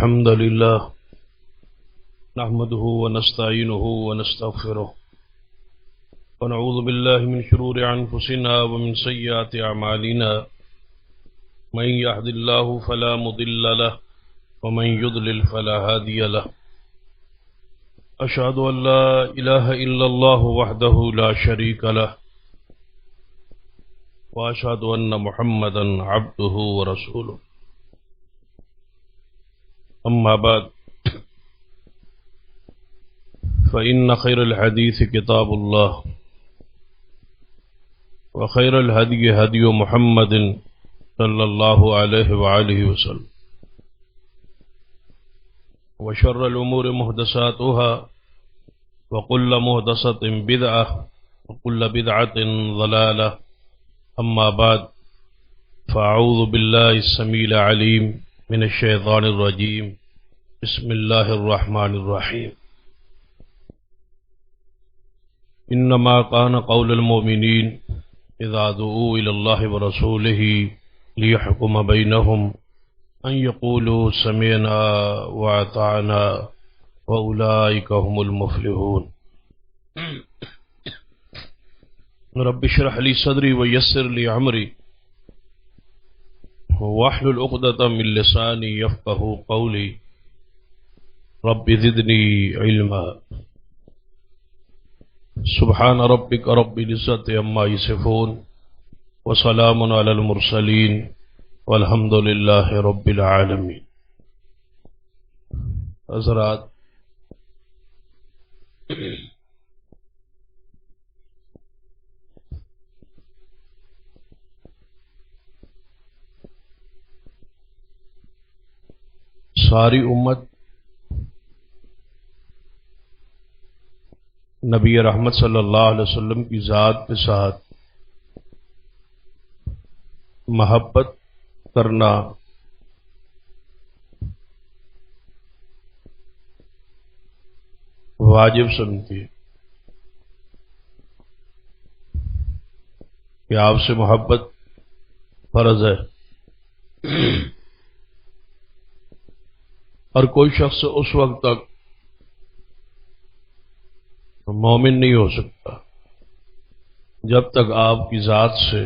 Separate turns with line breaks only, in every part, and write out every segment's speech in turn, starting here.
الحمد لله نحمده ونستعينه ونستغفره ونعوذ بالله من شرور أنفسنا ومن سيئات أعمالنا من يهد الله فلا مضل له ومن يضلل فلا هادي له أشهد أن لا إله إلا الله وحده لا شريك له وأشهد أن محمدا عبده ورسوله أما بعد فإن خير الحديث كتاب الله وخير الهدي هدي محمد صلى الله عليه وآله وسلم وشر الأمور محدثاتها وكل محدثة بدعة وكل بدعة ضلالة أما بعد فأعوذ بالله السميع العليم من الشيطان الرجيم بسم الله الرحمن الرحيم إنما كان قول المؤمنين إذا دعوا إلى الله ورسوله ليحكم بينهم أن يقولوا سمعنا وأطعنا وأولئك هم المفلحون رب اشرح لي صدري ويسر لي أمري واحلل عقدة من لساني يفقهوا قولي رب زدني علما سبحان ربك رب العزة عما يصفون وسلام على المرسلين والحمد لله رب العالمين. حضرات، ساری امت نبی رحمت صلی اللہ علیہ وسلم کی ذات کے ساتھ محبت کرنا واجب سمجھتی ہے کہ آپ سے محبت فرض ہے، اور کوئی شخص اس وقت تک مومن نہیں ہو سکتا جب تک آپ کی ذات سے،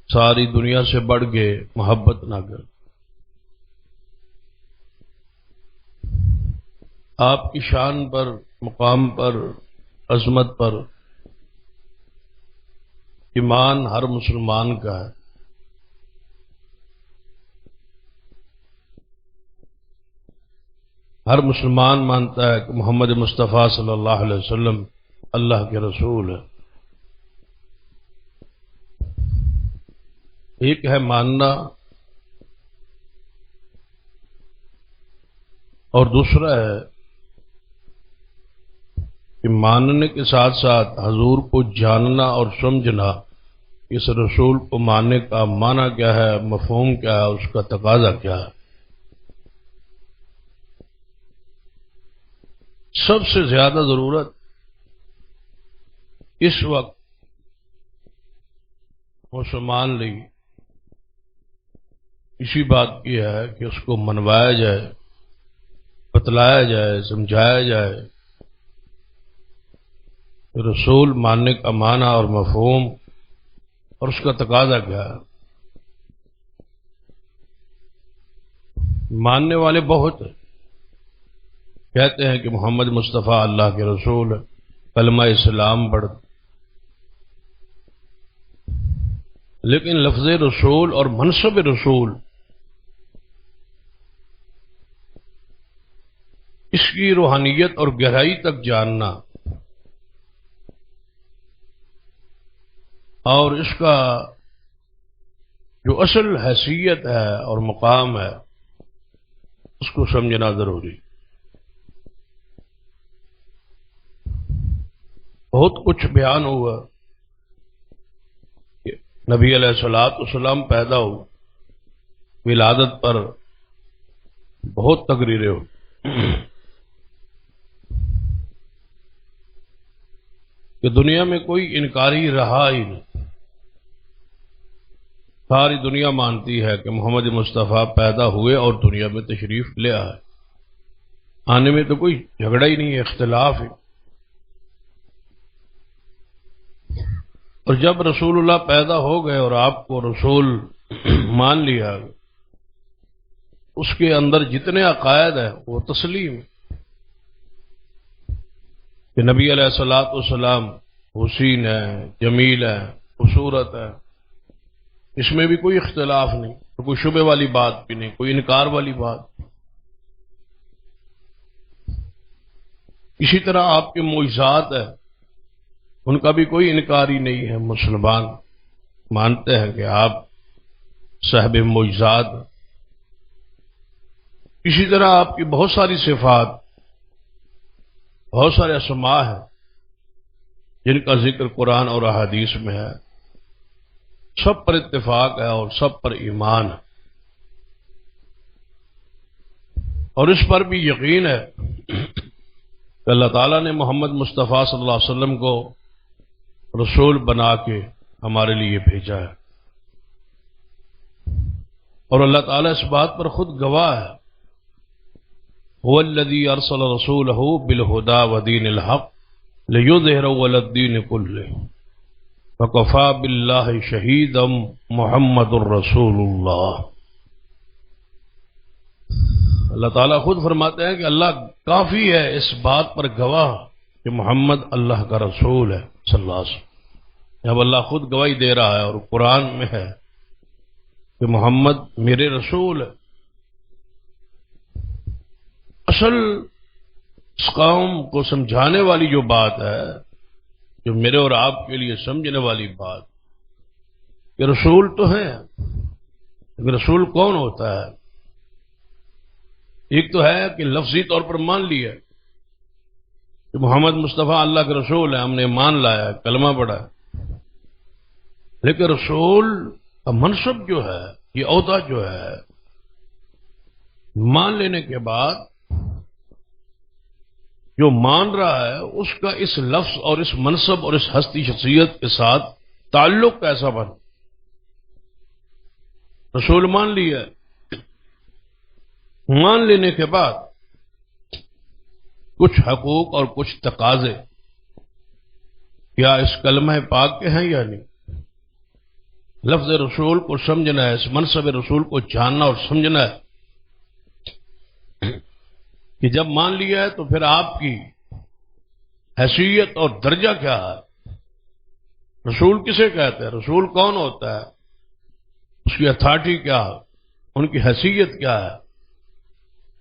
ساری دنیا سے بڑھ کے محبت نہ کر. آپ کی شان پر، مقام پر، عظمت پر ایمان ہر مسلمان کا ہے. ہر مسلمان مانتا ہے کہ محمد مصطفیٰ صلی اللہ علیہ وسلم اللہ کے رسول ہے. ایک ہے ماننا اور دوسرا ہے کہ ماننے کے ساتھ ساتھ حضور کو جاننا اور سمجھنا، اس رسول کو ماننے کا معنی کیا ہے، مفہوم کیا ہے، اس کا تقاضا کیا ہے. سب سے زیادہ ضرورت اس وقت مسلمان لی اسی بات کی ہے کہ اس کو منوایا جائے، بتلایا جائے، سمجھایا جائے رسول ماننے کا معنی اور مفہوم اور اس کا تقاضا کیا ہے. ماننے والے بہت ہیں، کہتے ہیں کہ محمد مصطفیٰ اللہ کے رسول ہے، کلمہ اسلام پڑھ، لیکن لفظ رسول اور منصب رسول، اس کی روحانیت اور گہرائی تک جاننا اور اس کا جو اصل حیثیت ہے اور مقام ہے اس کو سمجھنا ضروری. بہت کچھ بیان ہوا کہ نبی علیہ الصلوۃ والسلام پیدا ہو، ولادت پر بہت تقریریں ہوئی. کہ دنیا میں کوئی انکاری رہا ہی نہیں. ساری دنیا مانتی ہے کہ محمد مصطفیٰ پیدا ہوئے اور دنیا میں تشریف لے آئے، آنے میں تو کوئی جھگڑا ہی نہیں ہے، اختلاف ہے۔ اور جب رسول اللہ پیدا ہو گئے اور آپ کو رسول مان لیا، اس کے اندر جتنے عقائد ہیں وہ تسلیم ہے کہ نبی علیہ الصلوۃ والسلام حسین ہے، جمیل ہے، خوبصورت ہے، اس میں بھی کوئی اختلاف نہیں، کوئی شبہ والی بات بھی نہیں، کوئی انکار والی بات۔ اسی طرح آپ کے معجزات ہیں، ان کا بھی کوئی انکار ہی نہیں ہے، مسلمان مانتے ہیں کہ آپ صاحب معجزات۔ اسی طرح آپ کی بہت ساری صفات، بہت سارے اسماء ہیں جن کا ذکر قرآن اور احادیث میں ہے، سب پر اتفاق ہے اور سب پر ایمان ہے، اور اس پر بھی یقین ہے کہ اللہ تعالیٰ نے محمد مصطفیٰ صلی اللہ علیہ وسلم کو رسول بنا کے ہمارے لیے بھیجا ہے، اور اللہ تعالیٰ اس بات پر خود گواہ ہے، هو الذي ارسل رسوله بالهدى ودين الحق ليظهره على الدين كله وكفى بالله شهيدا محمد رسول اللہ۔ اللہ تعالیٰ خود فرماتے ہیں کہ اللہ کافی ہے اس بات پر گواہ کہ محمد اللہ کا رسول ہے صلی اللہ علیہ وسلم۔ جب اللہ خود گواہی دے رہا ہے اور قرآن میں ہے کہ محمد میرے رسول ہے، اصل اس قوم کو سمجھانے والی جو بات ہے، جو میرے اور آپ کے لیے سمجھنے والی بات، کہ رسول تو ہیں، لیکن رسول کون ہوتا ہے؟ ایک تو ہے کہ لفظی طور پر مان لیا کہ محمد مصطفیٰ اللہ کے رسول ہے، ہم نے مان لایا، کلمہ پڑھا، لیکن رسول کا منصب جو ہے، یہ عہدہ جو ہے، مان لینے کے بعد جو مان رہا ہے اس کا اس لفظ اور اس منصب اور اس ہستی شخصیت کے ساتھ تعلق کیسا بنا؟ رسول مان لیا، مان لینے کے بعد کچھ حقوق اور کچھ تقاضے کیا اس کلمہ پاک کے ہیں یا نہیں؟ لفظ رسول کو سمجھنا ہے، اس منصب رسول کو جاننا اور سمجھنا ہے کہ جب مان لیا ہے تو پھر آپ کی حیثیت اور درجہ کیا ہے؟ رسول کسے کہتے ہیں؟ رسول کون ہوتا ہے؟ اس کی اتھارٹی کیا ہے؟ ان کی حیثیت کیا ہے؟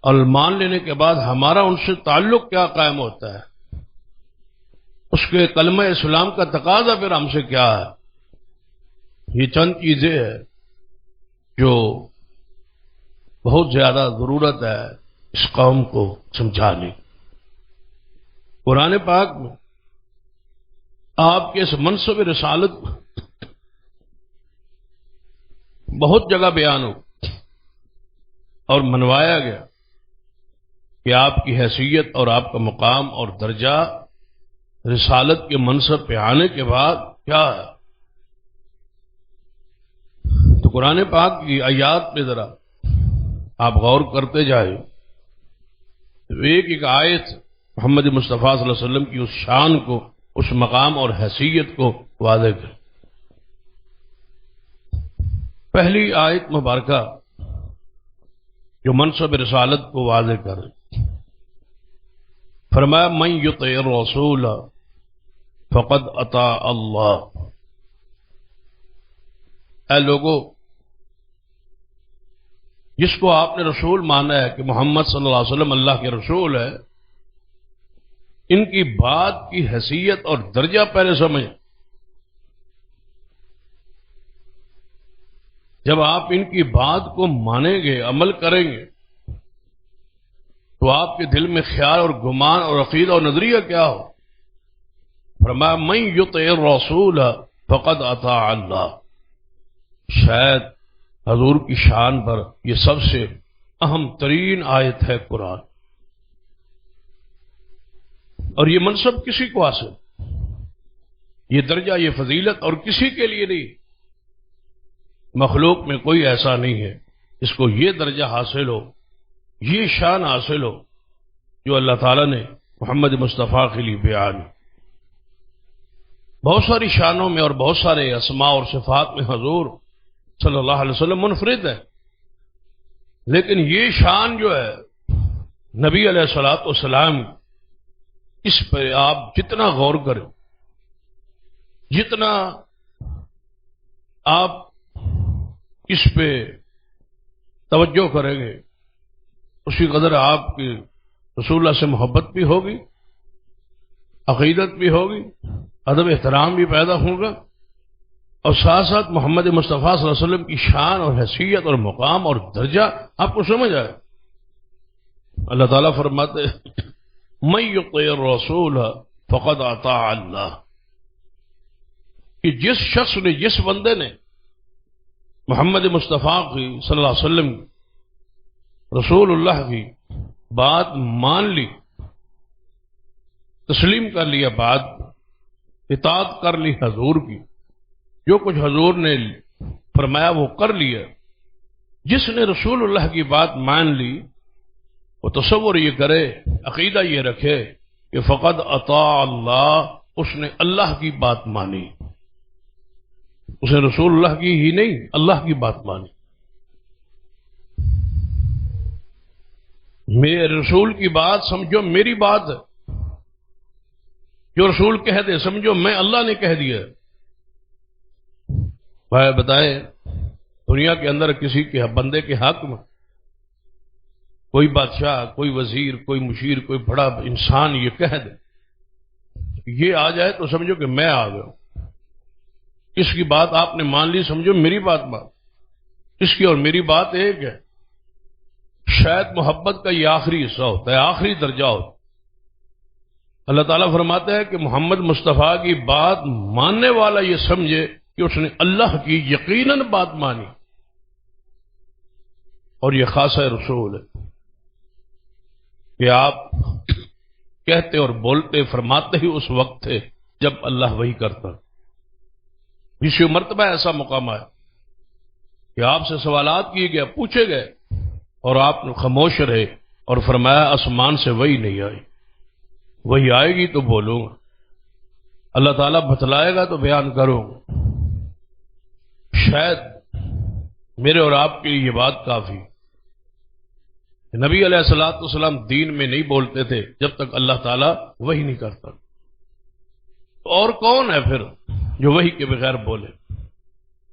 اور مان لینے کے بعد ہمارا ان سے تعلق کیا قائم ہوتا ہے؟ اس کے کلمہ اسلام کا تقاضا پھر ہم سے کیا ہے؟ یہ چند چیزیں ہیں جو بہت زیادہ ضرورت ہے اس قوم کو سمجھانے۔ قرآن پاک میں آپ کے اس منصب رسالت بہت جگہ بیان ہو اور منوایا گیا کہ آپ کی حیثیت اور آپ کا مقام اور درجہ رسالت کے منصب پہ آنے کے بعد کیا ہے۔ تو قرآن پاک کی آیات پہ ذرا آپ غور کرتے جائیں، ایک ایک آیت محمد مصطفیٰ صلی اللہ علیہ وسلم کی اس شان کو، اس مقام اور حیثیت کو واضح کریں۔ پہلی آیت مبارکہ جو منصب رسالت کو واضح کر فرمایا من یطع الرسول فقد اطاع اللہ۔ اے لوگو، جس کو آپ نے رسول مانا ہے کہ محمد صلی اللہ علیہ وسلم اللہ کے رسول ہے، ان کی بات کی حیثیت اور درجہ پہلے سمجھ۔ جب آپ ان کی بات کو مانیں گے، عمل کریں گے، تو آپ کے دل میں خیال اور گمان اور عقیدہ اور نظریہ کیا ہو؟ فرمایا من یطع الرسول فقد اطاع اللہ۔ شاید حضور کی شان پر یہ سب سے اہم ترین آیت ہے قرآن، اور یہ منصب کسی کو حاصل، یہ درجہ، یہ فضیلت اور کسی کے لیے نہیں مخلوق میں کوئی ایسا نہیں ہے اس کو یہ درجہ حاصل ہو، یہ شان حاصل ہو جو اللہ تعالیٰ نے محمد مصطفیٰ کے لیے بیان۔ بہت ساری شانوں میں اور بہت سارے اسماء اور صفات میں حضور صلی اللہ علیہ وسلم منفرد ہے، لیکن یہ شان جو ہے نبی علیہ الصلوۃ والسلام، اس پہ آپ جتنا غور کریں، جتنا آپ اس پہ توجہ کریں گے، اسی قدر آپ کی رسول اللہ سے محبت بھی ہوگی، عقیدت بھی ہوگی، ادب احترام بھی پیدا ہوگا، اور ساتھ ساتھ محمد مصطفیٰ صلی اللہ علیہ وسلم کی شان اور حیثیت اور مقام اور درجہ آپ کو سمجھ آئے۔ اللہ تعالیٰ فرماتے من یطع الرسول فقد اطاع اللہ، کہ جس شخص نے، جس بندے نے محمد مصطفیٰ کی صلی اللہ علیہ وسلم رسول اللہ کی بات مان لی، تسلیم کر لیا، بات اطاعت کر لی حضور کی، جو کچھ حضور نے فرمایا وہ کر لیا، جس نے رسول اللہ کی بات مان لی، وہ تصور یہ کرے، عقیدہ یہ رکھے کہ فقد اطاع اللہ، اس نے اللہ کی بات مانی، اس نے رسول اللہ کی ہی نہیں اللہ کی بات مانی۔ میرے رسول کی بات سمجھو میری بات ہے، جو رسول کہہ دے سمجھو میں اللہ نے کہہ دیا۔ بھائی بتائے دنیا کے اندر کسی کے بندے کے حق میں کوئی بادشاہ، کوئی وزیر، کوئی مشیر، کوئی بڑا انسان یہ کہہ دے، یہ آ جائے تو سمجھو کہ میں آ گیا، اس کی بات آپ نے مان لی، سمجھو میری بات اس کی اور میری بات ایک ہے۔ شاید محبت کا یہ آخری حصہ ہوتا ہے، آخری درجہ ہوتا ہے۔ اللہ تعالیٰ فرماتا ہے کہ محمد مصطفیٰ کی بات ماننے والا یہ سمجھے کہ اس نے اللہ کی یقیناً بات مانی، اور یہ خاصہ رسول ہے کہ آپ کہتے اور بولتے فرماتے ہی اس وقت تھے جب اللہ وحی کرتا۔ اسی مرتبہ ایسا مقام آیا کہ آپ سے سوالات کیے گئے، پوچھے گئے، اور آپ نے خاموش رہے اور فرمایا آسمان سے وحی نہیں آئی، وحی آئے گی تو بولوں گا، اللہ تعالیٰ بتلائے گا تو بیان کروں گا۔ شاید میرے اور آپ کے لیے یہ بات کافی، نبی علیہ الصلوۃ والسلام دین میں نہیں بولتے تھے جب تک اللہ تعالیٰ وحی نہیں کرتا، اور کون ہے پھر جو وحی کے بغیر بولے،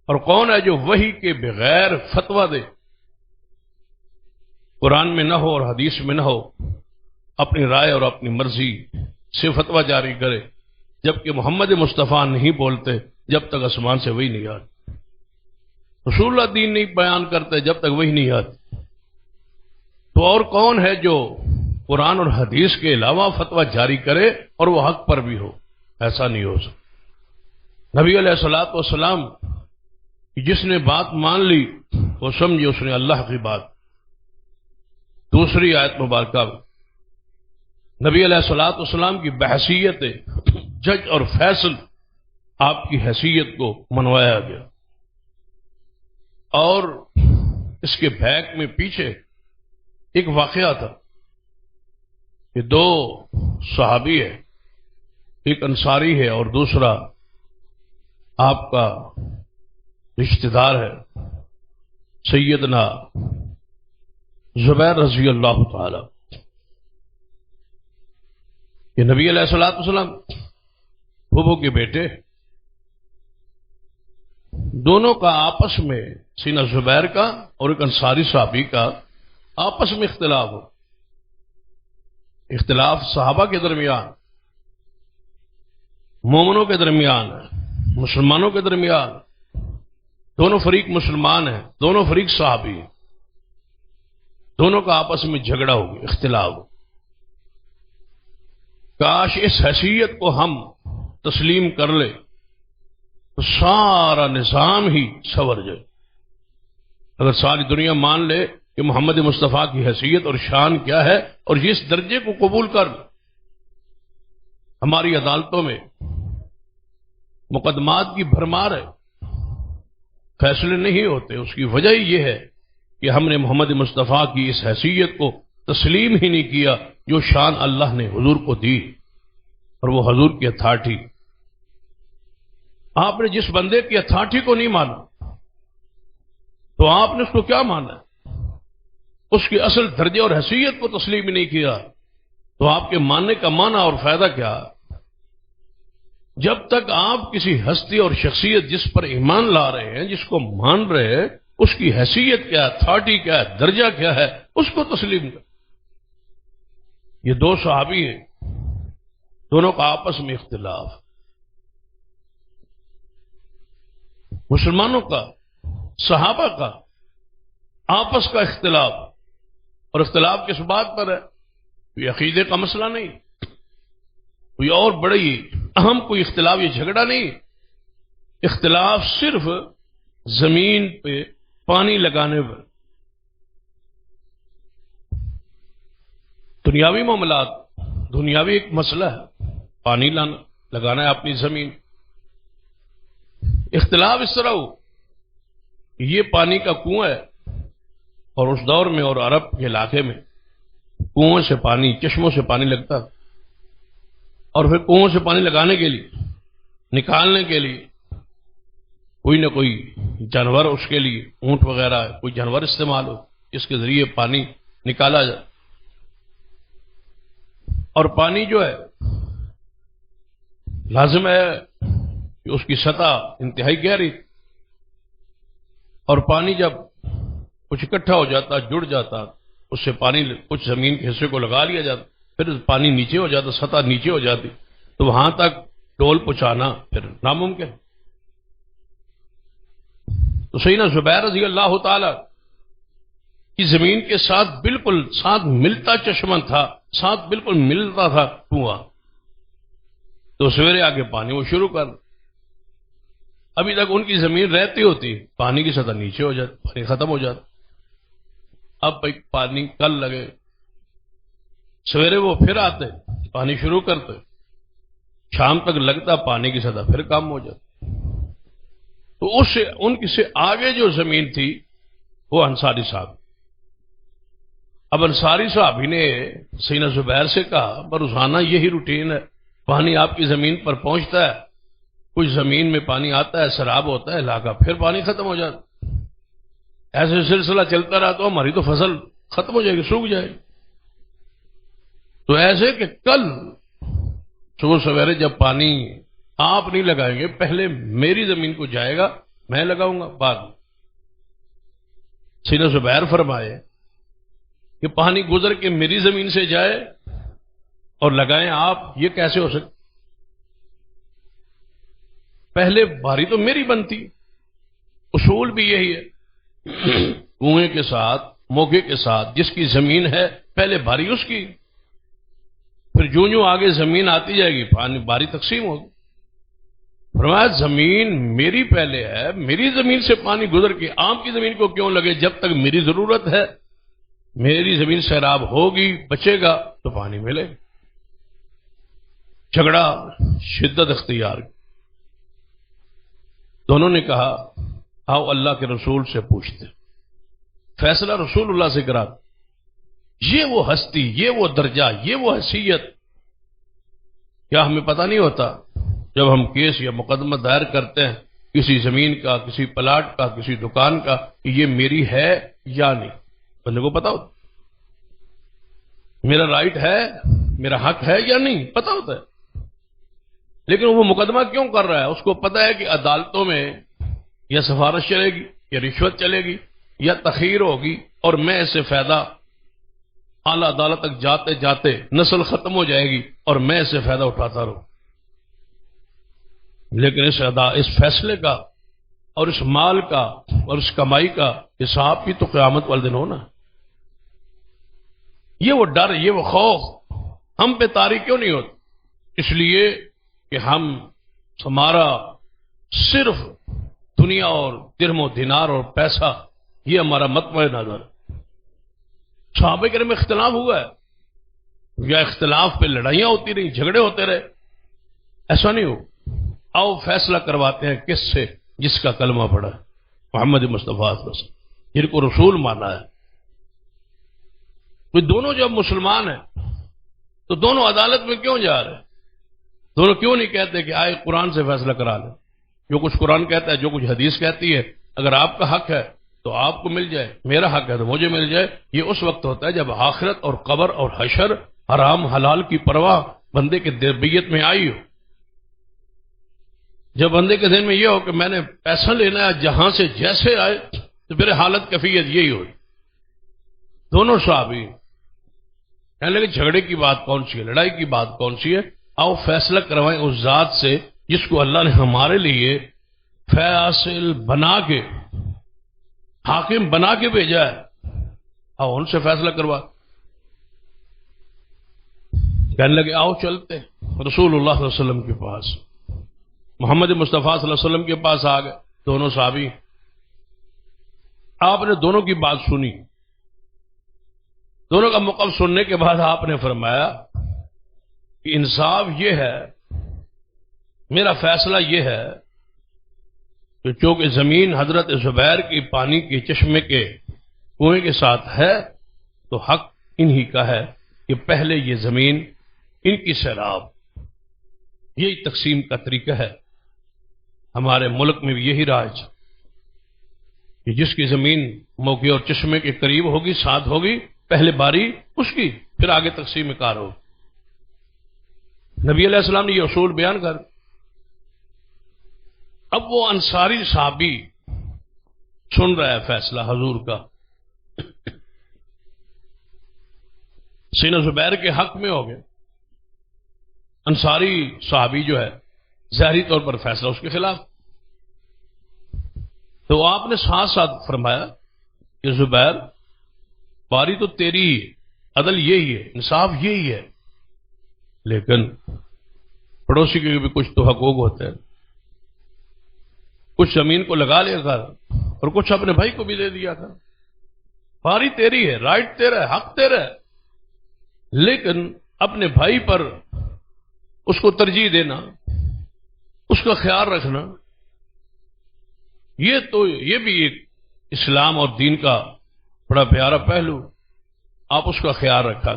اور کون ہے جو وحی کے بغیر فتویٰ دے، قرآن میں نہ ہو اور حدیث میں نہ ہو، اپنی رائے اور اپنی مرضی سے فتویٰ جاری کرے، جبکہ محمد مصطفیٰ نہیں بولتے جب تک آسمان سے وحی نہیں آتی، رسول اللہ دین نہیں بیان کرتے جب تک وحی نہیں آتی، تو اور کون ہے جو قرآن اور حدیث کے علاوہ فتویٰ جاری کرے اور وہ حق پر بھی ہو؟ ایسا نہیں ہو سکتا۔ نبی علیہ الصلوۃ والسلام جس نے بات مان لی وہ سمجھے اس نے اللہ کی بات۔ دوسری آیت مبارکہ نبی علیہ الصلوۃ والسلام کی بحیثیت جج اور فیصل آپ کی حیثیت کو منوایا گیا، اور اس کے بیک میں پیچھے ایک واقعہ تھا کہ دو صحابی ہے، ایک انصاری ہے اور دوسرا آپ کا رشتہ دار ہے سیدنا زبیر رضی اللہ تعالی۔ یہ نبی علیہ الصلوۃ والسلام پھوپھو کے بیٹے، دونوں کا آپس میں، سیدنا زبیر کا اور ایک انصاری صحابی کا آپس میں اختلاف ہو، اختلاف صحابہ کے درمیان، مومنوں کے درمیان، مسلمانوں کے درمیان، دونوں فریق مسلمان ہیں، دونوں فریق صحابی ہیں، دونوں کا آپس میں جھگڑا ہو گیا، اختلاف ہو۔ کاش اس حیثیت کو ہم تسلیم کر لے تو سارا نظام ہی سنور جائے۔ اگر ساری دنیا مان لے کہ محمد مصطفیٰ کی حیثیت اور شان کیا ہے اور جس درجے کو قبول کر، ہماری عدالتوں میں مقدمات کی بھرمار ہے، فیصلے نہیں ہوتے، اس کی وجہ یہ ہے کہ ہم نے محمد مصطفیٰ کی اس حیثیت کو تسلیم ہی نہیں کیا جو شان اللہ نے حضور کو دی، اور وہ حضور کی اتھارٹی۔ آپ نے جس بندے کی اتھارٹی کو نہیں مانا تو آپ نے اس کو کیا مانا؟ اس کی اصل درجے اور حیثیت کو تسلیم نہیں کیا تو آپ کے ماننے کا معنی اور فائدہ کیا؟ جب تک آپ کسی ہستی اور شخصیت جس پر ایمان لا رہے ہیں، جس کو مان رہے ہیں، اس کی حیثیت کیا ہے، اتھارٹی کیا ہے، درجہ کیا ہے، اس کو تسلیم کر۔ یہ دو صحابی ہیں، دونوں کا آپس میں اختلاف، مسلمانوں کا، صحابہ کا آپس کا اختلاف، اور اختلاف کس بات پر ہے؟ یہ عقیدے کا مسئلہ نہیں، کوئی اور بڑی اہم کوئی اختلاف، یہ جھگڑا نہیں، اختلاف صرف زمین پہ پانی لگانے پر، دنیاوی معاملات، دنیاوی ایک مسئلہ ہے، پانی لانا لگانا ہے اپنی زمین۔ اختلاف اس طرح ہو، یہ پانی کا کنواں ہے، اور اس دور میں اور عرب کے علاقے میں کنویں سے پانی، چشموں سے پانی لگتا، اور پھر کنویں سے پانی لگانے کے لیے، نکالنے کے لیے کوئی نہ کوئی جانور، اس کے لیے اونٹ وغیرہ کوئی جانور استعمال ہو جس کے ذریعے پانی نکالا جائے۔ اور پانی جو ہے لازم ہے کہ اس کی سطح انتہائی گہری، اور پانی جب کچھ اکٹھا ہو جاتا، جڑ جاتا، اس سے پانی کچھ زمین کے حصے کو لگا لیا جاتا، پھر پانی نیچے ہو جاتا، سطح نیچے ہو جاتی، تو وہاں تک ڈول پہنچانا پھر ناممکن۔ تو سیدنا زبیر رضی اللہ تعالی کی زمین کے ساتھ بالکل ساتھ ملتا چشمہ تھا، ساتھ بالکل ملتا تھا کنواں، تو سویرے آگے پانی وہ شروع کر، ابھی تک ان کی زمین رہتی ہوتی، پانی کی سطح نیچے ہو جاتی، پانی ختم ہو جاتا۔ اب بھائی پانی کل لگے، سویرے وہ پھر آتے، پانی شروع کرتے، شام تک لگتا، پانی کی سطح پھر کم ہو جاتی۔ تو اس سے ان کی سے آگے جو زمین تھی وہ انصاری صاحب۔ اب انصاری صاحب نے سیدنا زبیر سے کہا، روزانہ یہی روٹین ہے، پانی آپ کی زمین پر پہنچتا ہے، کچھ زمین میں پانی آتا ہے، سیلاب ہوتا ہے علاقہ، پھر پانی ختم ہو جاتا، ایسے سلسلہ چلتا رہا تو ہماری تو فصل ختم ہو جائے گی، سوکھ جائے گی۔ تو ایسے کہ کل صبح سویرے جب پانی آپ نہیں لگائیں گے، پہلے میری زمین کو جائے گا، میں لگاؤں گا بعد میں۔ سیدنا زبیر فرمائے کہ پانی گزر کے میری زمین سے جائے اور لگائیں آپ، یہ کیسے ہو سکتا؟ پہلے باری تو میری بنتی، اصول بھی یہی ہے، کنویں کے ساتھ، موگے کے ساتھ، جس کی زمین ہے پہلے باری اس کی، پھر جو آگے زمین آتی جائے گی پانی باری تقسیم ہوگی۔ فرمایا زمین میری پہلے ہے، میری زمین سے پانی گزر کے آپ کی زمین کو کیوں لگے؟ جب تک میری ضرورت ہے، میری زمین سیراب ہوگی، بچے گا تو پانی ملے۔ جھگڑا شدت اختیار، دونوں نے کہا آؤ اللہ کے رسول سے پوچھتے، فیصلہ رسول اللہ سے کرا۔ یہ وہ ہستی، یہ وہ درجہ، یہ وہ حیثیت، کیا ہمیں پتہ نہیں ہوتا جب ہم کیس یا مقدمہ دائر کرتے ہیں کسی زمین کا، کسی پلاٹ کا، کسی دکان کا، کہ یہ میری ہے یا نہیں؟ بندے کو پتا ہوتا میرا رائٹ ہے، میرا حق ہے یا نہیں، پتا ہوتا ہے، لیکن وہ مقدمہ کیوں کر رہا ہے؟ اس کو پتا ہے کہ عدالتوں میں یا سفارش چلے گی، یا رشوت چلے گی، یا تخیر ہوگی، اور میں اس سے فائدہ اعلی عدالت تک جاتے جاتے نسل ختم ہو جائے گی اور میں اس سے فائدہ اٹھاتا رہوں۔ لیکن اس فیصلے کا اور اس مال کا اور اس کمائی کا حساب بھی تو قیامت والے دن ہونا۔ یہ وہ ڈر، یہ وہ خوف ہم پہ طاری کیوں نہیں ہوتا؟ اس لیے کہ ہمارا صرف دنیا اور درہم و دینار اور پیسہ، یہ ہمارا مطمع نظر۔ صحابہ کرام میں اختلاف ہوا ہے، یا اختلاف پہ لڑائیاں ہوتی رہی، جھگڑے ہوتے رہے، ایسا نہیں ہو۔ آؤ فیصلہ کرواتے ہیں کس سے؟ جس کا کلمہ پڑھا، محمد مصطفیٰ صلی اللہ علیہ وسلم، جن کو رسول مانا ہے. تو دونوں جب مسلمان ہیں تو دونوں عدالت میں کیوں جا رہے ہیں؟ دونوں کیوں نہیں کہتے کہ آئے قرآن سے فیصلہ کرا لیں؟ جو کچھ قرآن کہتا ہے، جو کچھ حدیث کہتی ہے، اگر آپ کا حق ہے تو آپ کو مل جائے، میرا حق ہے تو مجھے مل جائے. یہ اس وقت ہوتا ہے جب آخرت اور قبر اور حشر، حرام حلال کی پرواہ بندے کے تربیت میں آئی ہو. جب بندے کے ذہن میں یہ ہو کہ میں نے پیسہ لینا ہے جہاں سے جیسے آئے، تو پھر حالت کیفیت یہی ہوئی. دونوں صحابی کہنے لگے جھگڑے کی بات کون سی ہے، لڑائی کی بات کون سی ہے، آؤ فیصلہ کروائیں اس ذات سے جس کو اللہ نے ہمارے لیے فیصل بنا کے، حاکم بنا کے بھیجا ہے. آؤ ان سے فیصلہ کروا. کہنے لگے آؤ چلتے رسول اللہ صلی اللہ علیہ وسلم کے پاس. محمد مصطفیٰ صلی اللہ علیہ وسلم کے پاس آ گئے دونوں صحابی. آپ نے دونوں کی بات سنی. دونوں کا موقف سننے کے بعد آپ نے فرمایا کہ انصاف یہ ہے، میرا فیصلہ یہ ہے کہ چونکہ زمین حضرت زبیر کی پانی کے چشمے کے کنویں کے ساتھ ہے تو حق انہی کا ہے کہ پہلے یہ زمین ان کی سیراب. یہی تقسیم کا طریقہ ہے. ہمارے ملک میں بھی یہی راج کہ جس کی زمین موقع اور چشمے کے قریب ہوگی، ساتھ ہوگی، پہلے باری اس کی، پھر آگے تقسیم کار ہو. نبی علیہ السلام نے یہ اصول بیان کر. اب وہ انصاری صحابی سن رہا ہے فیصلہ حضور کا، سینہ زبیر کے حق میں ہو گئے. انصاری صحابی جو ہے ظاہری طور پر فیصلہ اس کے خلاف. تو آپ نے ساتھ ساتھ فرمایا کہ زبیر باری تو تیری ہی ہے، عدل یہی ہے، انصاف یہی ہے، لیکن پڑوسی کے بھی کچھ تو حقوق ہوتے ہیں. کچھ زمین کو لگا لیا کر اور کچھ اپنے بھائی کو بھی دے دیا کر. باری تیری ہے، رائٹ تیرا ہے، حق تیرا ہے، لیکن اپنے بھائی پر اس کو ترجیح دینا، اس کا خیال رکھنا، یہ بھی ایک اسلام اور دین کا بڑا پیارا پہلو. آپ اس کا خیال رکھا.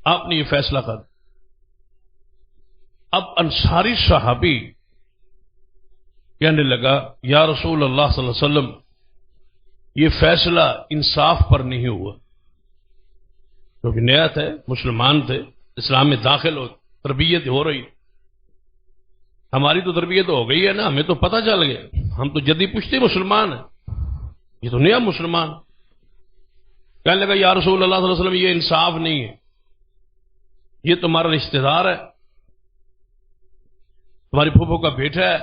آپ نے یہ فیصلہ کر. اب انصاری صحابی کہنے لگا یا رسول اللہ صلی اللہ علیہ وسلم، یہ فیصلہ انصاف پر نہیں ہوا، کیونکہ نیا تھے، مسلمان تھے، اسلام میں داخل ہو، تربیت ہو رہی. ہماری تو تربیت ہو گئی ہے نا، ہمیں تو پتہ چل گیا، ہم تو جدی پشتی مسلمان ہیں، یہ تو نیا مسلمان. کہنے لگا یا رسول اللہ صلی اللہ علیہ وسلم، یہ انصاف نہیں ہے، یہ تمہارا رشتہ دار ہے، تمہاری پھوپھو کا بیٹا ہے،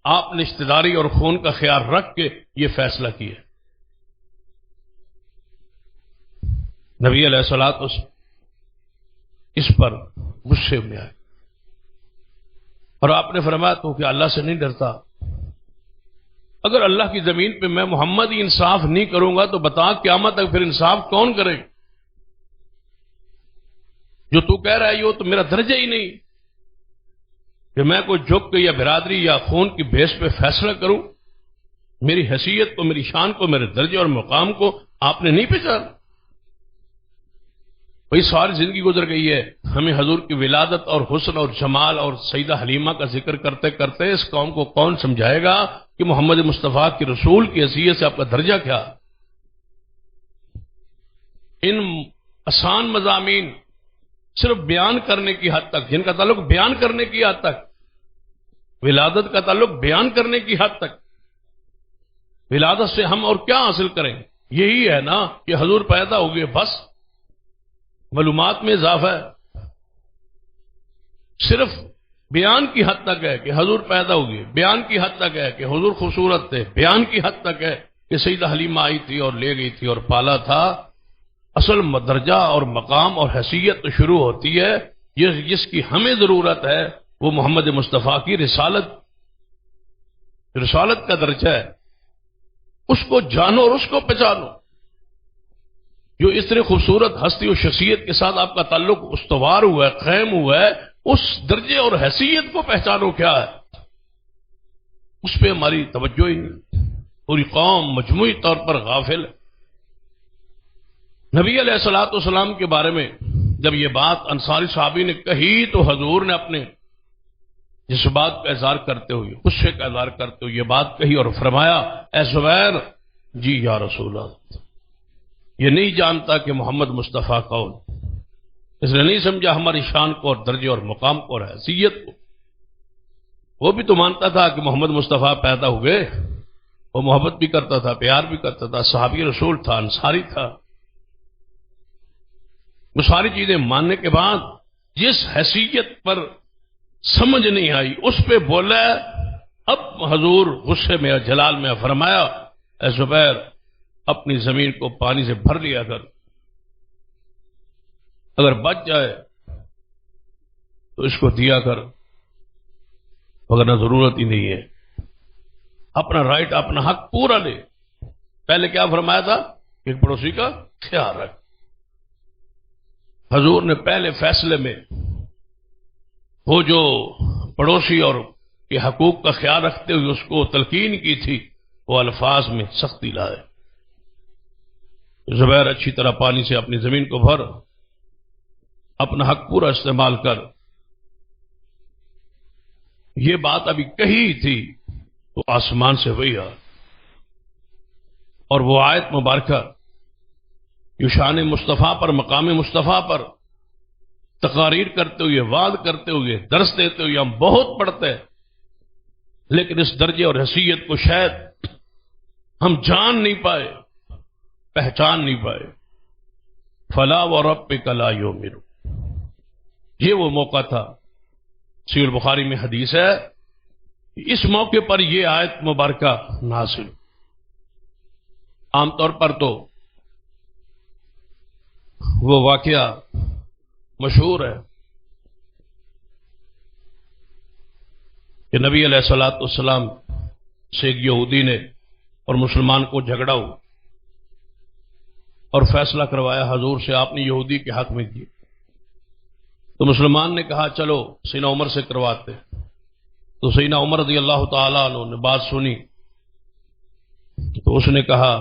آپ نے رشتہ داری اور خون کا خیال رکھ کے یہ فیصلہ کیا. نبی علیہ الصلوۃ والسلام اس پر غصے میں آئے اور آپ نے فرمایا تو کہ اللہ سے نہیں ڈرتا؟ اگر اللہ کی زمین پہ میں محمد ہی انصاف نہیں کروں گا تو بتا قیامت تک پھر انصاف کون کرے؟ جو تو کہہ رہا ہے یہ تو میرا درجہ ہی نہیں کہ میں کوئی جھک کے یا برادری یا خون کی بیس پہ فیصلہ کروں. میری حیثیت کو، میری شان کو، میرے درجے اور مقام کو آپ نے نہیں پہچانا. وہی ساری زندگی گزر گئی ہے، ہمیں حضور کی ولادت اور حسن اور جمال اور سیدہ حلیمہ کا ذکر کرتے کرتے اس قوم کو کون سمجھائے گا کہ محمد مصطفیٰ کی رسول کی حیثیت سے آپ کا درجہ کیا؟ ان آسان مضامین صرف بیان کرنے کی حد تک، جن کا تعلق بیان کرنے کی حد تک، ولادت کا تعلق بیان کرنے کی حد تک، ولادت سے ہم اور کیا حاصل کریں؟ یہی ہے نا کہ حضور پیدا ہو گئے، بس معلومات میں اضافہ ہے. صرف بیان کی حد تک ہے کہ حضور پیدا ہو گئے، بیان کی حد تک ہے کہ حضور خوبصورت تھے، بیان کی حد تک ہے کہ سیدہ حلیمہ آئی تھی اور لے گئی تھی اور پالا تھا. اصل درجہ اور مقام اور حیثیت تو شروع ہوتی ہے جس کی ہمیں ضرورت ہے، وہ محمد مصطفیٰ کی رسالت کا درجہ ہے. اس کو جانو اور اس کو پہچانو. جو اس طرح خوبصورت ہستی و شخصیت کے ساتھ آپ کا تعلق استوار ہوا ہے، قائم ہوا ہے، اس درجے اور حیثیت کو پہچانو کیا ہے. اس پہ ہماری توجہ ہی نہیں، پوری قوم مجموعی طور پر غافل ہے۔ نبی علیہ الصلوۃ والسلام کے بارے میں جب یہ بات انصاری صحابی نے کہی تو حضور نے اپنے جس بات کا اظہار کرتے ہوئے، غصے کا اظہار کرتے ہوئے یہ بات کہی اور فرمایا، اے زبیر، جی یا رسول اللہ، یہ نہیں جانتا کہ محمد مصطفیٰ کون، اس نے نہیں سمجھا ہماری شان کو اور درجے اور مقام کو اور حیثیت کو۔ وہ بھی تو مانتا تھا کہ محمد مصطفیٰ پیدا ہوئے، وہ محبت بھی کرتا تھا، پیار بھی کرتا تھا، صحابی رسول تھا، انصاری تھا۔ وہ ساری چیزیں ماننے کے بعد جس حیثیت پر سمجھ نہیں آئی اس پہ بولا، اب حضور غصے میں جلال میں فرمایا، اے زبیر، اپنی زمین کو پانی سے بھر لیا کر، اگر بچ جائے تو اس کو دیا کر، وگرنہ ضرورت ہی نہیں ہے۔ اپنا رائٹ، اپنا حق پورا لے۔ پہلے کیا فرمایا تھا کہ ایک پڑوسی کا خیال رکھ۔ حضور نے پہلے فیصلے میں وہ جو پڑوسی اور کے حقوق کا خیال رکھتے ہوئے اس کو تلقین کی تھی، وہ الفاظ میں سختی لائے، زبیر اچھی طرح پانی سے اپنی زمین کو بھر، اپنا حق پورا استعمال کر۔ یہ بات ابھی کہی تھی تو آسمان سے وہی آ، اور وہ آیت مبارکہ جو شان مصطفیٰ پر، مقام مصطفیٰ پر تقاریر کرتے ہوئے، وعظ کرتے ہوئے، درس دیتے ہوئے ہم بہت پڑھتے ہیں، لیکن اس درجے اور حیثیت کو شاید ہم جان نہیں پائے، پہچان نہیں پائے۔ فلا وربک لا یؤمنون، یہ وہ موقع تھا۔ صحیح البخاری میں حدیث ہے، اس موقع پر یہ آیت مبارکہ نازل۔ عام طور پر تو وہ واقعہ مشہور ہے کہ نبی علیہ الصلوۃ والسلام سے ایک یہودی نے اور مسلمان کو جھگڑا ہوا اور فیصلہ کروایا حضور سے، آپ نے یہودی کے حق میں کی۔ تو مسلمان نے کہا چلو سیدنا عمر سے کرواتے، تو سیدنا عمر رضی اللہ تعالیٰ عنہ نے بات سنی تو اس نے کہا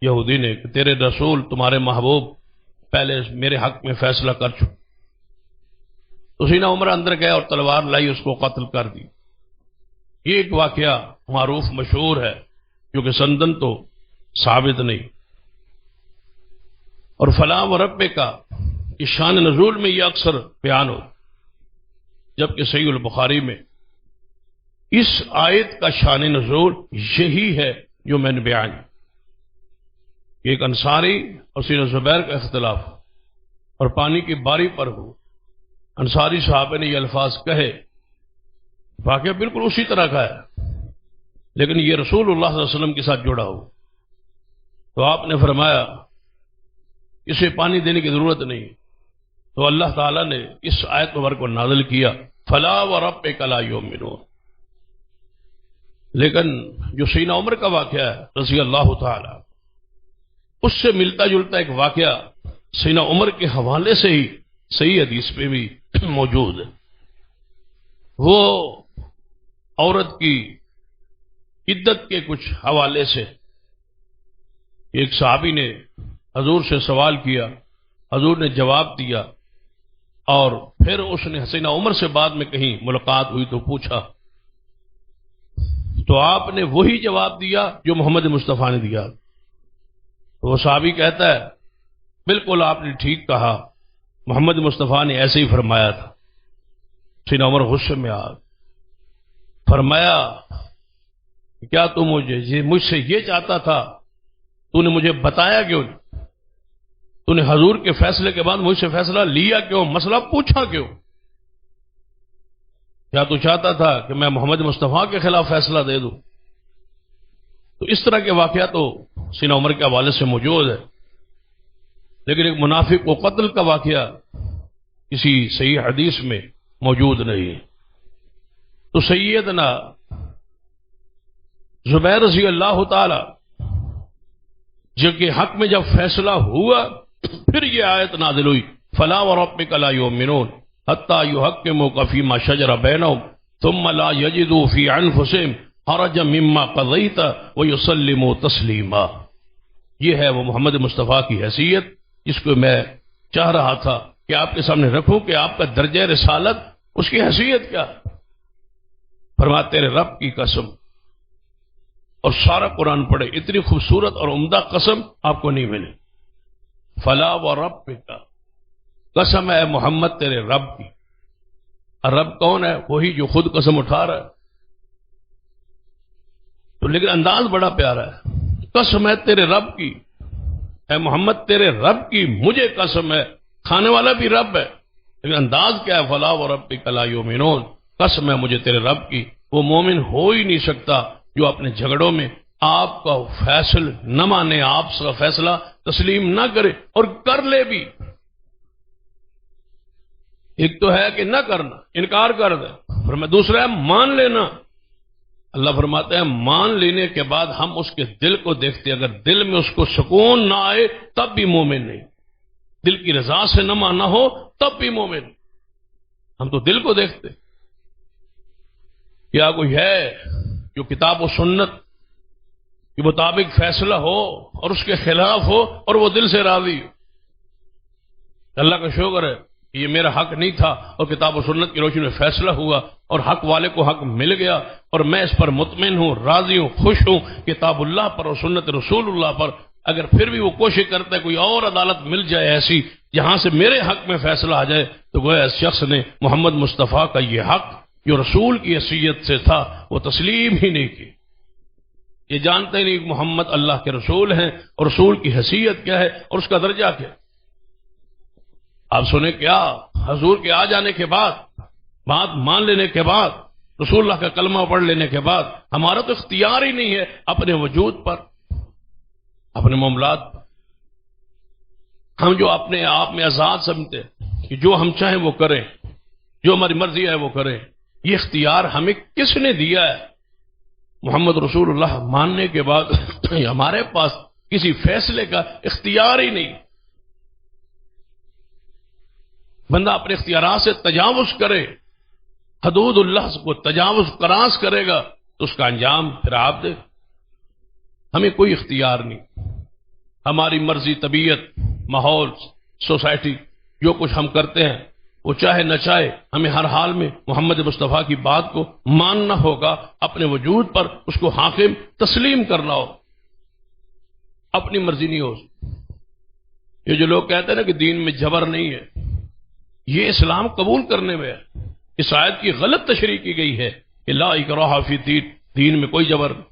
یہودی نے کہ تیرے رسول تمہارے محبوب پہلے میرے حق میں فیصلہ کر چکے۔ تو سیدنا عمر اندر گئے اور تلوار لائی، اس کو قتل کر دی۔ یہ ایک واقعہ معروف مشہور ہے جو کہ سندن تو ثابت نہیں۔ اور فلا وربک کا اس شان نزول میں یہ اکثر بیان ہو، جبکہ صحیح البخاری میں اس آیت کا شان نزول یہی ہے جو میں نے بیان کیا۔ ایک انصاری اور سیدنا زبیر کا اختلاف اور پانی کی باری پر ہو، انصاری صحابہ نے یہ الفاظ کہے، واقعہ بالکل اسی طرح کا ہے، لیکن یہ رسول اللہ صلی اللہ علیہ وسلم کے ساتھ جڑا ہو، تو آپ نے فرمایا اسے پانی دینے کی ضرورت نہیں۔ تو اللہ تعالیٰ نے اس آیت مبارکہ کو نازل کیا، فلا وربک لا یؤمنون۔ لیکن جو سیدنا عمر کا واقعہ ہے رضی اللہ تعالی، اس سے ملتا جلتا ایک واقعہ سیدنا عمر کے حوالے سے ہی صحیح حدیث پہ بھی موجود ہے۔ وہ عورت کی عدت کے کچھ حوالے سے ایک صحابی نے حضور سے سوال کیا، حضور نے جواب دیا، اور پھر اس نے سیدنا عمر سے بعد میں کہیں ملاقات ہوئی تو پوچھا، تو آپ نے وہی جواب دیا جو محمد مصطفیٰ نے دیا۔ تو وہ صحابی کہتا ہے بالکل آپ نے ٹھیک کہا، محمد مصطفیٰ نے ایسے ہی فرمایا تھا۔ سیدنا عمر غصے میں آ فرمایا کیا تو مجھ سے یہ چاہتا تھا، تو نے مجھے بتایا کیوں نہیں؟ تو نے حضور کے فیصلے کے بعد مجھ سے فیصلہ لیا کیوں؟ مسئلہ پوچھا کیوں؟ کیا تو چاہتا تھا کہ میں محمد مصطفیٰ کے خلاف فیصلہ دے دوں؟ تو اس طرح کے واقعات تو سیدنا عمر کے حوالے سے موجود ہے، لیکن ایک منافق کو قتل کا واقعہ کسی صحیح حدیث میں موجود نہیں۔ تو سیدنا زبیر رضی اللہ تعالی جن کے حق میں جب فیصلہ ہوا، پھر یہ آیت نازل ہوئی، فلا وربک لا یؤمنون حتی یحکموک فیما شجر بینہم ثم لا یجدوا فی انفسہم خرج مما قضیت ویسلموا تسلیما. یہ ہے وہ محمد مصطفیٰ کی حیثیت جس کو میں چاہ رہا تھا کہ آپ کے سامنے رکھوں کہ آپ کا درجہ رسالت اس کی حیثیت کیا. فرما تیرے رب کی قسم، اور سارا قرآن پڑھے، اتنی خوبصورت اور عمدہ قسم آپ کو نہیں ملی. فلا وربک، قسم ہے محمد تیرے رب کی. اور رب کون ہے؟ وہی جو خود قسم اٹھا رہا ہے. تو لیکن انداز بڑا پیارا ہے. قسم ہے تیرے رب کی، اے محمد تیرے رب کی مجھے قسم ہے. کھانے والا بھی رب ہے، لیکن انداز کیا ہے؟ فلا وربک لا یؤمنون، قسم ہے مجھے تیرے رب کی. وہ مومن ہو ہی نہیں سکتا جو اپنے جھگڑوں میں آپ کا فیصل نہ مانے، آپ کا فیصلہ تسلیم نہ کرے، اور کر لے بھی. ایک تو ہے کہ نہ کرنا، انکار کر دے، اور دوسرا ہے مان لینا. اللہ فرماتے ہیں مان لینے کے بعد ہم اس کے دل کو دیکھتے، اگر دل میں اس کو سکون نہ آئے تب بھی مومن نہیں. دل کی رضا سے نہ ماننا ہو تب بھی مومن. ہم تو دل کو دیکھتے. کیا کوئی ہے جو کتاب و سنت کے مطابق فیصلہ ہو اور اس کے خلاف ہو اور وہ دل سے راضی ہو؟ اللہ کا شکر ہے کہ یہ میرا حق نہیں تھا اور کتاب و سنت کی روشنی میں فیصلہ ہوا اور حق والے کو حق مل گیا اور میں اس پر مطمئن ہوں، راضی ہوں، خوش ہوں کتاب اللہ پر اور سنت رسول اللہ پر. اگر پھر بھی وہ کوشش کرتا ہے کوئی اور عدالت مل جائے ایسی جہاں سے میرے حق میں فیصلہ آ جائے، تو گویا اس شخص نے محمد مصطفیٰ کا یہ حق جو رسول کی حیثیت سے تھا وہ تسلیم ہی نہیں کی. یہ جانتے نہیں کہ محمد اللہ کے رسول ہیں اور رسول کی حیثیت کیا ہے اور اس کا درجہ کیا. آپ سنیں کیا حضور کے آ جانے کے بعد، بات مان لینے کے بعد، رسول اللہ کا کلمہ پڑھ لینے کے بعد ہمارا تو اختیار ہی نہیں ہے اپنے وجود پر، اپنے معاملات پر. ہم جو اپنے آپ میں آزاد سمجھتے کہ جو ہم چاہیں وہ کریں، جو ہماری مرضی ہے وہ کریں، یہ اختیار ہمیں کس نے دیا ہے؟ محمد رسول اللہ ماننے کے بعد ہمارے پاس کسی فیصلے کا اختیار ہی نہیں. بندہ اپنے اختیارات سے تجاوز کرے، حدود اللہ کو تجاوز کراس کرے گا تو اس کا انجام پھر آپ دے. ہمیں کوئی اختیار نہیں. ہماری مرضی، طبیعت، ماحول، سوسائٹی، جو کچھ ہم کرتے ہیں وہ چاہے نہ چاہے ہمیں ہر حال میں محمد مصطفیٰ کی بات کو ماننا ہوگا، اپنے وجود پر اس کو حاکم تسلیم کرنا ہو. اپنی مرضی نہیں ہو. یہ جو لوگ کہتے ہیں نا کہ دین میں جبر نہیں ہے، یہ اسلام قبول کرنے میں ہے. اس آیت کی غلط تشریح کی گئی ہے کہ لا اکراہ فی الدین، دین میں کوئی جبر نہیں.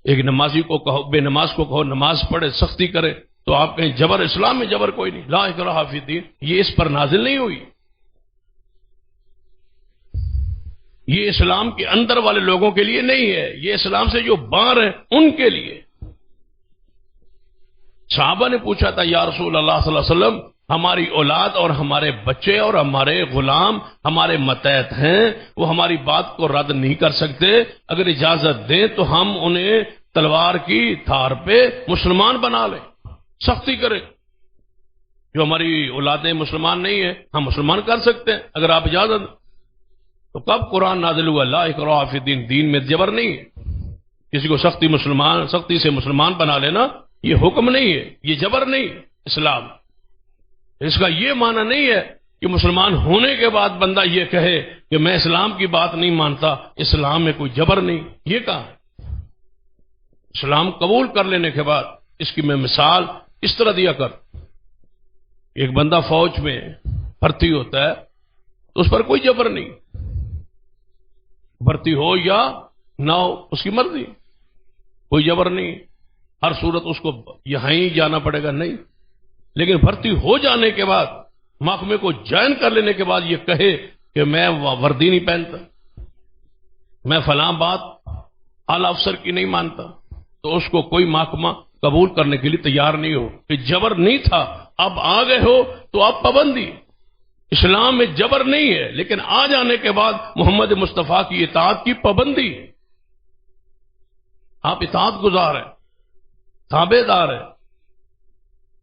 ایک نمازی کو کہو، بے نماز کو کہو نماز پڑھے، سختی کرے، تو آپ کہیں جبر، اسلام میں جبر کوئی نہیں. لا اکراہ فی الدین یہ اس پر نازل نہیں ہوئی. یہ اسلام کے اندر والے لوگوں کے لیے نہیں ہے، یہ اسلام سے جو باہر ہیں ان کے لیے. صحابہ نے پوچھا تھا یا رسول اللہ صلی اللہ علیہ وسلم، ہماری اولاد اور ہمارے بچے اور ہمارے غلام ہمارے متحد ہیں، وہ ہماری بات کو رد نہیں کر سکتے، اگر اجازت دیں تو ہم انہیں تلوار کی دھار پہ مسلمان بنا لیں، سختی کریں. جو ہماری اولادیں مسلمان نہیں ہیں ہم مسلمان کر سکتے ہیں اگر آپ اجازت دیں. تو کب قرآن نازل ہوا؟ لا اکراہ فی الدین، دین میں جبر نہیں ہے. کسی کو سختی سے مسلمان بنا لینا یہ حکم نہیں ہے، یہ جبر نہیں ہے. اسلام اس کا یہ معنی نہیں ہے کہ مسلمان ہونے کے بعد بندہ یہ کہے کہ میں اسلام کی بات نہیں مانتا، اسلام میں کوئی جبر نہیں. یہ کہا ہے اسلام قبول کر لینے کے بعد. اس کی میں مثال اس طرح دیا کر، ایک بندہ فوج میں بھرتی ہوتا ہے تو اس پر کوئی جبر نہیں، بھرتی ہو یا نہ ہو اس کی مرضی، کوئی جبر نہیں. ہر صورت اس کو یہاں ہی جانا پڑے گا نہیں. لیکن بھرتی ہو جانے کے بعد، محکمے کو جوائن کر لینے کے بعد یہ کہے کہ میں وردی نہیں پہنتا، میں فلاں بات اعلی افسر کی نہیں مانتا، تو اس کو کوئی محکمہ قبول کرنے کے لیے تیار نہیں ہو. کہ جبر نہیں تھا، اب آ گئے ہو تو اب پابندی. اسلام میں جبر نہیں ہے، لیکن آ جانے کے بعد محمد مصطفیٰ کی اطاعت کی پابندی. آپ اطاعت گزار ہیں، تابع دار ہیں،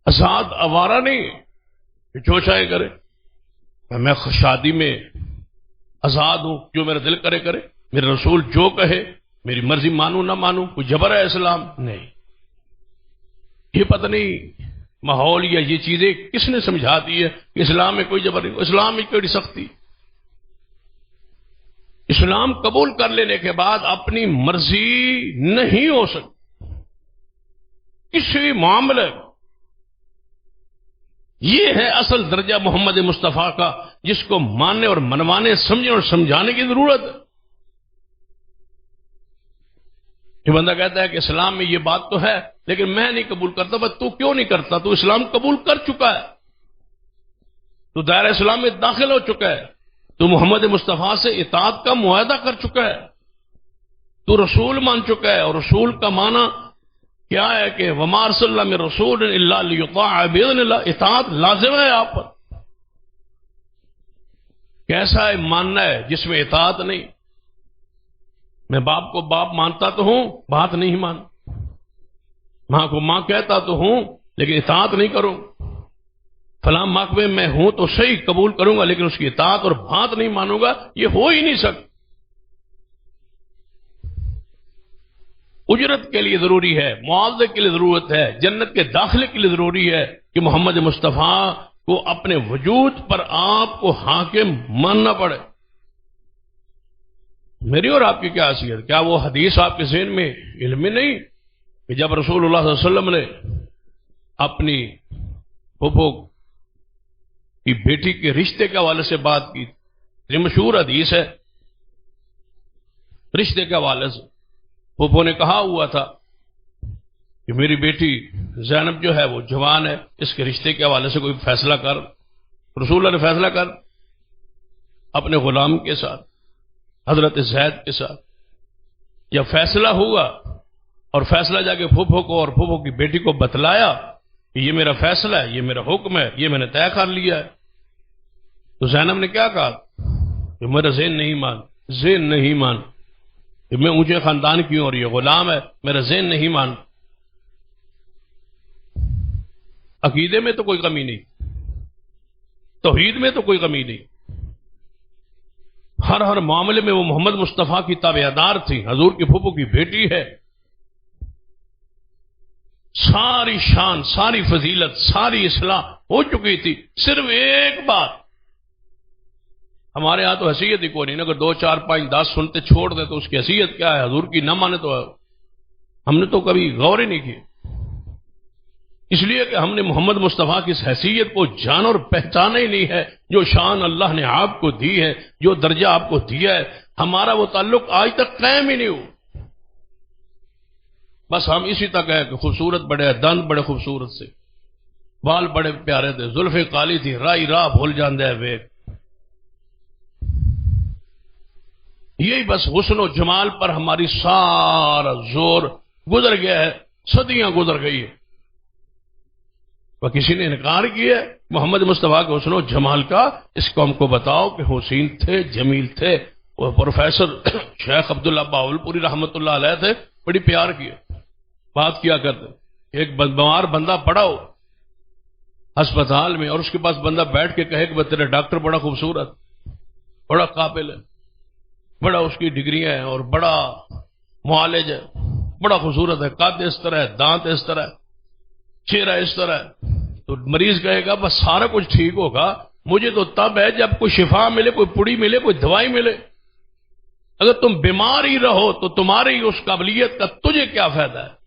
آزاد آوارہ نہیں کہ جو چاہے کرے. میں شادی میں آزاد ہوں، جو میرا دل کرے کرے، میرے رسول جو کہے میری مرضی مانوں نہ مانوں، کوئی جبر ہے اسلام نہیں۔ یہ پتہ نہیں ماحول یا یہ چیزیں کس نے سمجھا دی ہے کہ اسلام میں کوئی جبر نہیں، اسلام میں کوئی سختی۔ اسلام قبول کر لینے کے بعد اپنی مرضی نہیں ہو سکتی کسی معاملے میں۔ یہ ہے اصل درجہ محمد مصطفیٰ کا، جس کو ماننے اور منوانے، سمجھنے اور سمجھانے کی ضرورت ہے۔ یہ بندہ کہتا ہے کہ اسلام میں یہ بات تو ہے لیکن میں نہیں قبول کرتا۔ بس تو کیوں نہیں کرتا؟ تو اسلام قبول کر چکا ہے، تو دائرہ اسلام میں داخل ہو چکا ہے، تو محمد مصطفیٰ سے اطاعت کا معاہدہ کر چکا ہے، تو رسول مان چکا ہے۔ اور رسول کا معنی کیا ہے کہ وما ارسلنا من رسول الا لیطاع باذن اللہ، اطاعت لازم ہے آپ پر۔ کیسا ہے ماننا ہے جس میں اطاعت نہیں؟ میں باپ کو باپ مانتا تو ہوں، بات نہیں مان، ماں کو ماں کہتا تو ہوں لیکن اطاعت نہیں کروں، فلاں محکمے میں ہوں تو صحیح قبول کروں گا لیکن اس کی اطاعت اور بات نہیں مانوں گا، یہ ہو ہی نہیں سکتا۔ اجرت کے لیے ضروری ہے، معاوضے کے لیے ضرورت ہے، جنت کے داخلے کے لیے ضروری ہے کہ محمد مصطفیٰ کو اپنے وجود پر آپ کو حاکم ماننا پڑے۔ میری اور آپ کی کیا حیثیت؟ کیا وہ حدیث آپ کے ذہن میں علم میں نہیں کہ جب رسول اللہ صلی اللہ علیہ وسلم نے اپنی پھوپھو کی بیٹی کے رشتے کے حوالے سے بات کی، یہ مشہور حدیث ہے، رشتے کے حوالے سے پھوپھو نے کہا ہوا تھا کہ میری بیٹی زینب جو ہے وہ جوان ہے، اس کے رشتے کے حوالے سے کوئی فیصلہ کر۔ رسول اللہ نے فیصلہ کر اپنے غلام کے ساتھ، حضرت زید کے ساتھ۔ جب فیصلہ ہوا اور فیصلہ جا کے پھوپھو کو اور پھوپھو کی بیٹی کو بتلایا کہ یہ میرا فیصلہ ہے، یہ میرا حکم ہے، یہ میں نے طے کر لیا ہے، تو زینب نے کیا کہا کہ میرا ذہن نہیں مان، ذہن نہیں مان، کہ میں اونچے خاندان کی ہوں اور یہ غلام ہے، میرا ذہن نہیں مان۔ عقیدے میں تو کوئی کمی نہیں، توحید میں تو کوئی کمی نہیں، ہر معاملے میں وہ محمد مصطفیٰ کی تابعدار تھی، حضور کی پھوپھو کی بیٹی ہے، ساری شان، ساری فضیلت، ساری اصلاح ہو چکی تھی۔ صرف ایک بات، ہمارے ہاں تو حیثیت ہی کوئی نہیں، اگر 2 4 5 10 سنتے چھوڑ دیں تو اس کی حیثیت کیا ہے؟ حضور کی نہ مانے تو ہم نے تو کبھی غور ہی نہیں کی، اس لیے کہ ہم نے محمد مصطفیٰ کی اس حیثیت کو جان اور پہچانا ہی نہیں ہے، جو شان اللہ نے آپ کو دی ہے، جو درجہ آپ کو دیا ہے، ہمارا وہ تعلق آج تک قائم ہی نہیں ہو۔ بس ہم اسی تک ہے کہ خوبصورت بڑے، دند بڑے خوبصورت سے، بال بڑے پیارے تھے، زلفیں کالی تھی، رائی راہ بھول جاندے ویک، یہی بس حسن و جمال پر ہماری سارا زور گزر گیا ہے، صدیاں گزر گئی ہے۔ وہ کسی نے انکار کیا ہے محمد مصطفیٰ کے حسن و جمال کا؟ اس قوم کو بتاؤ کہ حسین تھے، جمیل تھے۔ وہ پروفیسر شیخ عبداللہ باولپوری رحمۃ اللہ علیہ تھے، بڑی پیار کی بات کیا کرتے، ایک بیمار بندہ پڑا ہو ہسپتال میں اور اس کے پاس بندہ بیٹھ کے کہے کہ تیرا ڈاکٹر بڑا خوبصورت، بڑا قابل ہے، بڑا اس کی ڈگریاں ہیں اور بڑا معالج ہے، بڑا خوبصورت ہے، قد اس طرح ہے، دانت اس طرح ہے، چہرہ اس طرح ہے، تو مریض کہے گا بس سارا کچھ ٹھیک ہوگا، مجھے تو تب ہے جب کوئی شفا ملے، کوئی پڑی ملے، کوئی دوائی ملے۔ اگر تم بیمار ہی رہو تو تمہاری اس قابلیت کا تجھے کیا فائدہ ہے؟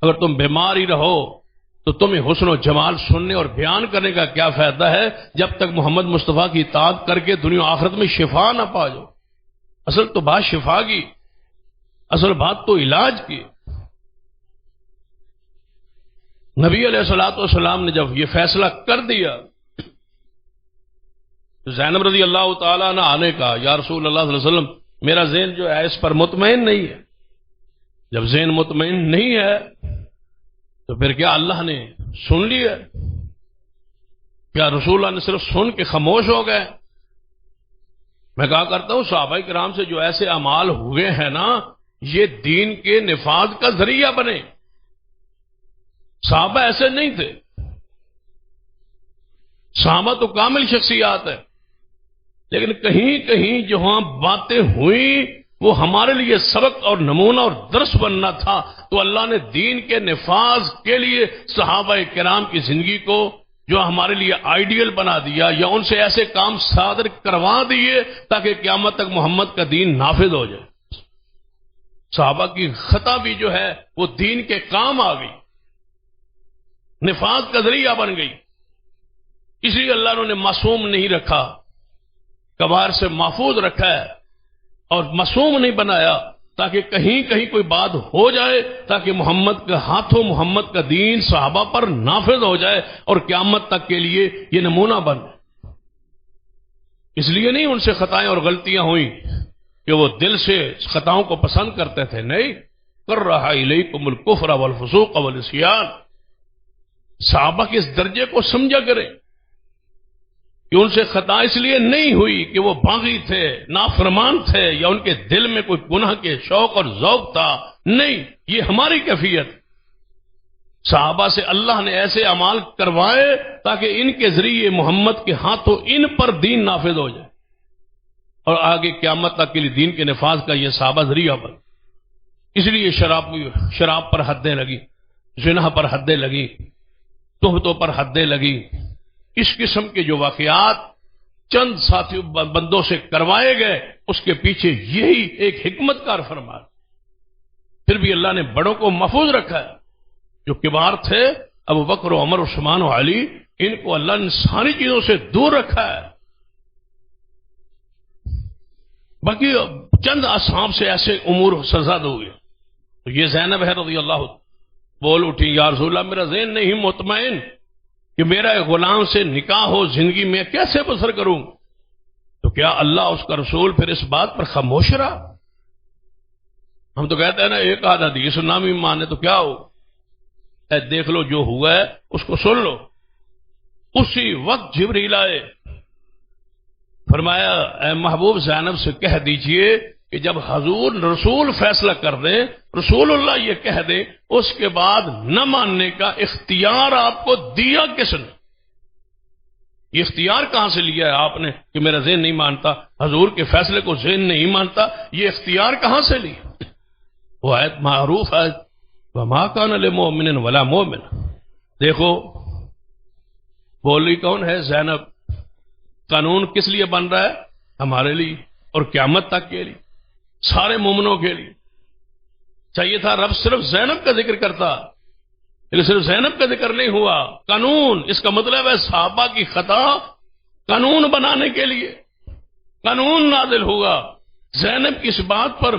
اگر تم بیمار ہی رہو تو تمہیں حسن و جمال سننے اور بیان کرنے کا کیا فائدہ ہے جب تک محمد مصطفیٰ کی اطاعت کر کے دنیا و آخرت میں شفا نہ پا جاؤ۔ اصل تو بات شفا کی، اصل بات تو علاج کی۔ نبی علیہ الصلوۃ والسلام نے جب یہ فیصلہ کر دیا تو زینب رضی اللہ تعالیٰ عنہ آنے کا، یا رسول اللہ صلی اللہ علیہ وسلم میرا ذہن جو ہے اس پر مطمئن نہیں ہے۔ جب ذہن مطمئن نہیں ہے تو پھر کیا اللہ نے سن لیا؟ کیا رسول اللہ نے صرف سن کے خاموش ہو گئے؟ میں کہا کرتا ہوں صحابہ کرام سے جو ایسے اعمال ہوئے ہیں نا، یہ دین کے نفاذ کا ذریعہ بنے۔ صحابہ ایسے نہیں تھے، صحابہ تو کامل شخصیات ہے، لیکن کہیں کہیں جہاں باتیں ہوئیں وہ ہمارے لیے سبق اور نمونہ اور درس بننا تھا، تو اللہ نے دین کے نفاذ کے لیے صحابہ کرام کی زندگی کو جو ہمارے لیے آئیڈیل بنا دیا، یا ان سے ایسے کام صادر کروا دیے تاکہ قیامت تک محمد کا دین نافذ ہو جائے۔ صحابہ کی خطا بھی جو ہے وہ دین کے کام آ گئی، نفاذ کا ذریعہ بن گئی۔ اس لیے اللہ نے انہیں معصوم نہیں رکھا، کبائر سے محفوظ رکھا ہے اور معصوم نہیں بنایا تاکہ کہیں کہیں کوئی بات ہو جائے، تاکہ محمد کے ہاتھوں محمد کا دین صحابہ پر نافذ ہو جائے اور قیامت تک کے لیے یہ نمونہ بن جائے۔ اس لیے نہیں ان سے خطائیں اور غلطیاں ہوئیں کہ وہ دل سے خطاؤں کو پسند کرتے تھے، نہیں، کرہ الیکم الکفر والفسوق والعصیان۔ صحابہ کے اس درجے کو سمجھا کریں کہ ان سے خطا اس لیے نہیں ہوئی کہ وہ باغی تھے، نافرمان تھے، یا ان کے دل میں کوئی گناہ کے شوق اور ذوق تھا، نہیں، یہ ہماری کیفیت۔ صحابہ سے اللہ نے ایسے اعمال کروائے تاکہ ان کے ذریعے محمد کے ہاتھوں ان پر دین نافذ ہو جائے اور آگے قیامت تک کے لیے دین کے نفاذ کا یہ صحابہ ذریعہ بن۔ اس لیے شراب پر حدیں لگی، زنا پر حدیں لگی، تہمتوں پر حدیں لگی۔ اس قسم کے جو واقعات چند ساتھی بندوں سے کروائے گئے، اس کے پیچھے یہی ایک حکمت کار فرمان۔ پھر بھی اللہ نے بڑوں کو محفوظ رکھا ہے، جو کبار تھے ابو بکر و عمر عثمان و علی، ان کو اللہ نے ساری چیزوں سے دور رکھا ہے۔ باقی چند اصحاب سے ایسے امور سرزد ہوئے، تو یہ زینب ہے رضی اللہ بول اٹھی، یا رسول اللہ میرا ذہن نہیں مطمئن کہ میرا ایک غلام سے نکاح ہو، زندگی میں کیسے بسر کروں؟ تو کیا اللہ اس کا رسول پھر اس بات پر خاموش رہا؟ ہم تو کہتے ہیں نا ایک آدھ حدیث نام ہی مانے تو کیا ہو، اے دیکھ لو جو ہوا ہے اس کو سن لو۔ اسی وقت جبریل آئے، فرمایا اے محبوب زینب سے کہہ دیجئے کہ جب حضور رسول فیصلہ کر دیں، رسول اللہ یہ کہہ دیں، اس کے بعد نہ ماننے کا اختیار آپ کو دیا کس نے؟ یہ اختیار کہاں سے لیا ہے آپ نے کہ میرا ذہن نہیں مانتا، حضور کے فیصلے کو ذہن نہیں مانتا؟ یہ اختیار کہاں سے لیا؟ وہ آیت معروف ہے، وَمَا كَانَ لِمُؤْمِنٍ وَلَا مُؤْمِنٍ۔ دیکھو بولی کون ہے؟ زینب۔ قانون کس لیے بن رہا ہے؟ ہمارے لیے اور قیامت تک کے لیے، سارے مومنوں کے لیے۔ چاہیے تھا رب صرف زینب کا ذکر کرتا، لیکن صرف زینب کا ذکر نہیں ہوا، قانون۔ اس کا مطلب ہے صحابہ کی خطا قانون بنانے کے لیے قانون نازل ہوا۔ زینب کی اس بات پر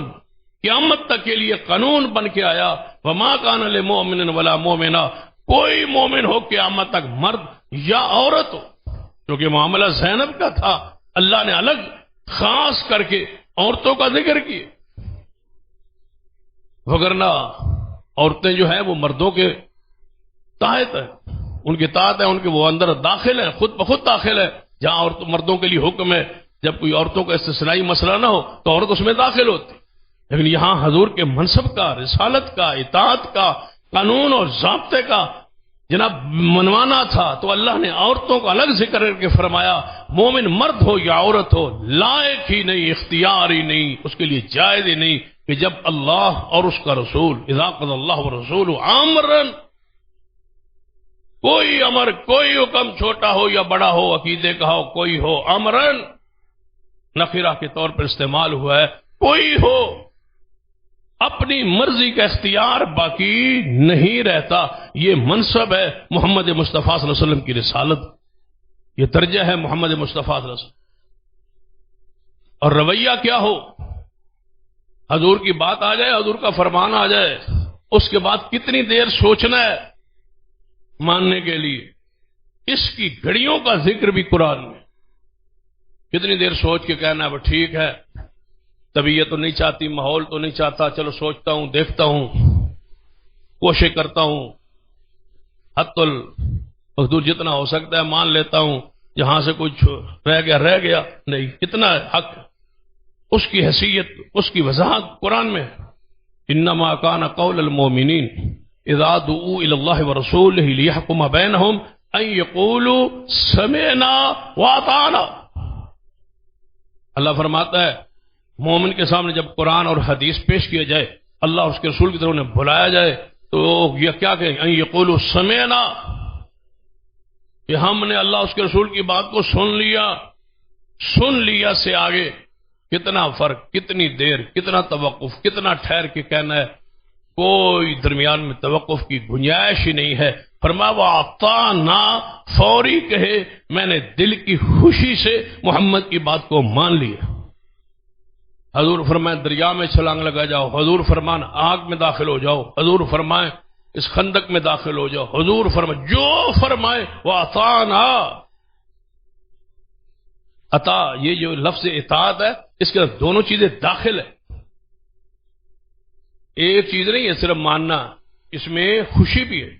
قیامت تک کے لیے قانون بن کے آیا، وما کان للمؤمن ولا مؤمنہ، کوئی مومن ہو قیامت تک، مرد یا عورت ہو، کیونکہ معاملہ زینب کا تھا، اللہ نے الگ خاص کر کے عورتوں کا ذکر کیا۔ وگرنہ عورتیں جو ہیں وہ مردوں کے تحت ہیں، ان کی طاعت ہے، ان کے وہ اندر داخل ہے، خود بخود داخل ہے۔ جہاں مردوں کے لیے حکم ہے جب کوئی عورتوں کا استثنائی مسئلہ نہ ہو تو عورت اس میں داخل ہوتی، لیکن یہاں حضور کے منصب کا، رسالت کا، اطاعت کا، قانون اور ضابطے کا جناب منوانا تھا، تو اللہ نے عورتوں کا الگ ذکر کر کے فرمایا مومن مرد ہو یا عورت ہو، لائق ہی نہیں، اختیار ہی نہیں، اس کے لیے جائز ہی نہیں کہ جب اللہ اور اس کا رسول، اذا قضى اللہ ورسولہ امرا، کوئی امر، کوئی حکم چھوٹا ہو یا بڑا ہو، عقیدے کا ہو، کوئی ہو، امرا نخرہ کے طور پر استعمال ہوا ہے، کوئی ہو، اپنی مرضی کا اختیار باقی نہیں رہتا۔ یہ منصب ہے محمد مصطفیٰ صلی اللہ علیہ وسلم کی رسالت، یہ درجہ ہے محمد مصطفیٰ صلی اللہ علیہ وسلم۔ اور رویہ کیا ہو، حضور کی بات آ جائے، حضور کا فرمان آ جائے، اس کے بعد کتنی دیر سوچنا ہے ماننے کے لیے، اس کی گھڑیوں کا ذکر بھی قرآن میں، کتنی دیر سوچ کے کہنا ہے وہ ٹھیک ہے، طبیعت تو نہیں چاہتی، ماحول تو نہیں چاہتا، چلو سوچتا ہوں، دیکھتا ہوں، کوشش کرتا ہوں، حد المقدور جتنا ہو سکتا ہے مان لیتا ہوں، جہاں سے کچھ رہ گیا نہیں، کتنا حق، اس کی حیثیت، اس کی وضاحت قرآن میں ہے۔ انما کان قول المؤمنین اذا دعوا الی اللہ ورسولہ لیحکم بینہم ان یقولوا سمعنا واطعنا۔ اللہ فرماتا ہے مومن کے سامنے جب قرآن اور حدیث پیش کیا جائے، اللہ اور اس کے رسول کی طرف انہیں بلایا جائے، تو یہ کیا کہیں؟ ان یقولوا سمعنا، کہ ہم نے اللہ اس کے رسول کی بات کو سن لیا سے آگے کتنا فرق، کتنی دیر، کتنا توقف، کتنا ٹھہر کے کہنا ہے، کوئی درمیان میں توقف کی گنجائش ہی نہیں ہے۔ فرمایا وَأَطَعْنَا، فوری کہے میں نے دل کی خوشی سے محمد کی بات کو مان لیا۔ حضور فرمائے دریا میں چھلانگ لگا جاؤ، حضور فرمان آگ میں داخل ہو جاؤ، حضور فرمائے اس خندق میں داخل ہو جاؤ، حضور فرمائے جو فرمائے وَأَطَعْنَا۔ عطا، یہ جو لفظ اطاعت ہے اس کے اندر دونوں چیزیں داخل ہے، ایک چیز نہیں ہے صرف ماننا، اس میں خوشی بھی ہے،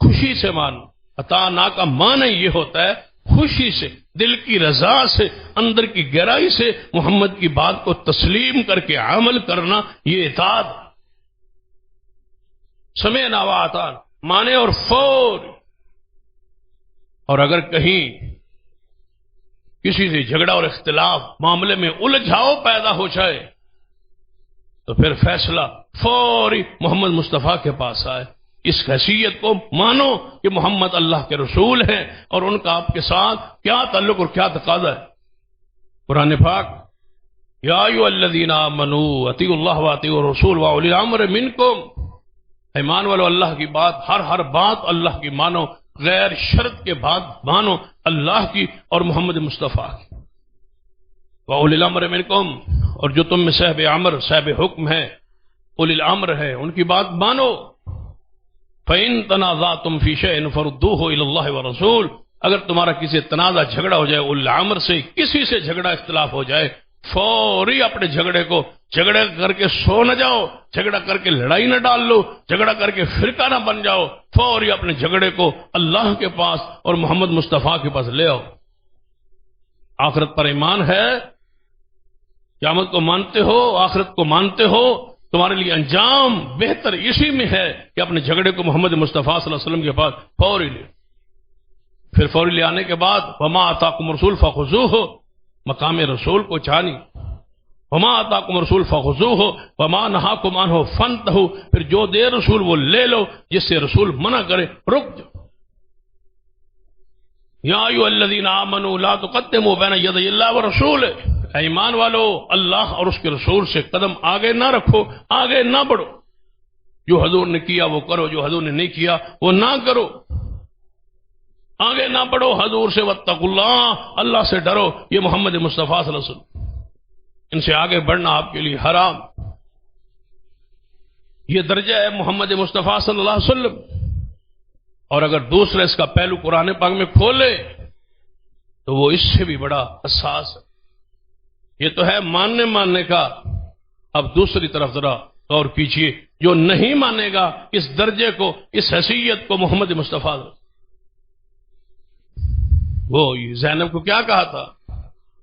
خوشی سے ماننا۔ اطاعنا کا معنی یہ ہوتا ہے خوشی سے، دل کی رضا سے، اندر کی گہرائی سے محمد کی بات کو تسلیم کر کے عمل کرنا، یہ اطاعت۔ سمعنا وأطعنا، مانے اور فور۔ اور اگر کہیں کسی سے جھگڑا اور اختلاف، معاملے میں الجھاؤ پیدا ہو جائے، تو پھر فیصلہ فوری محمد مصطفیٰ کے پاس آئے، اس حیثیت کو مانو کہ محمد اللہ کے رسول ہیں اور ان کا آپ کے ساتھ کیا تعلق اور کیا تقاضا ہے۔ قرآن پاک یا ایھا الذین آمنوا اطیعوا اللہ واطیعوا الرسول واولی الامر منکم، ایمان والو اللہ کی بات، ہر بات اللہ کی مانو، غیر شرط کے بعد مانو اللہ کی اور محمد مصطفیٰ کی۔ واولی الامر منکم، اور جو تم میں صاحب امر، صاحب حکم ہے، اولی الامر ہے، ان کی بات مانو۔ فَإِن تَنَازَعْتُمْ فِي شَيْءٍ فَرُدُّوهُ إِلَى اللَّهِ وَالرَّسُولِ، اگر تمہارا کسی تنازع جھگڑا ہو جائے، اولی الامر سے کسی سے جھگڑا اختلاف ہو جائے، فوری اپنے جھگڑے کو، جھگڑا کر کے سو نہ جاؤ، جھگڑا کر کے لڑائی نہ ڈال لو، جھگڑا کر کے فرقہ نہ بن جاؤ، فوری اپنے جھگڑے کو اللہ کے پاس اور محمد مصطفیٰ کے پاس لے آؤ۔ آخرت پر ایمان ہے، قیامت کو مانتے ہو، آخرت کو مانتے ہو، تمہارے لیے انجام بہتر اسی میں ہے کہ اپنے جھگڑے کو محمد مصطفیٰ صلی اللہ علیہ وسلم کے پاس فوری لے۔ پھر فوری لے آنے کے بعد وما آتاکم رسول فخذوہ، مقام رسول کو چانی، وما آتاکم رسول فخذوہ وما نہاکم عنہ فانتہوا، پھر جو دے رسول وہ لے لو، جس سے رسول منع کرے رک جاؤ۔ یا ایھا الذین آمنوا لا تقدموا بین یدی اللہ ورسولہ، ایمان والو اللہ اور اس کے رسول سے قدم آگے نہ رکھو، آگے نہ بڑھو، جو حضور نے کیا وہ کرو، جو حضور نے نہیں کیا وہ نہ کرو، آگے نہ بڑھو حضور سے۔ واتقوا اللہ، اللہ سے ڈرو، یہ محمد مصطفیٰ صلی اللہ علیہ وسلم، ان سے آگے بڑھنا آپ کے لیے حرام۔ یہ درجہ ہے محمد مصطفیٰ صلی اللہ علیہ وسلم۔ اور اگر دوسرے اس کا پہلو قرآن پاک میں کھولے تو وہ اس سے بھی بڑا حساس ہے۔ یہ تو ہے ماننے کا، اب دوسری طرف ذرا غور کیجیے، جو نہیں مانے گا اس درجے کو، اس حیثیت کو محمد مصطفیٰ، وہ زینب کو کیا کہا تھا؟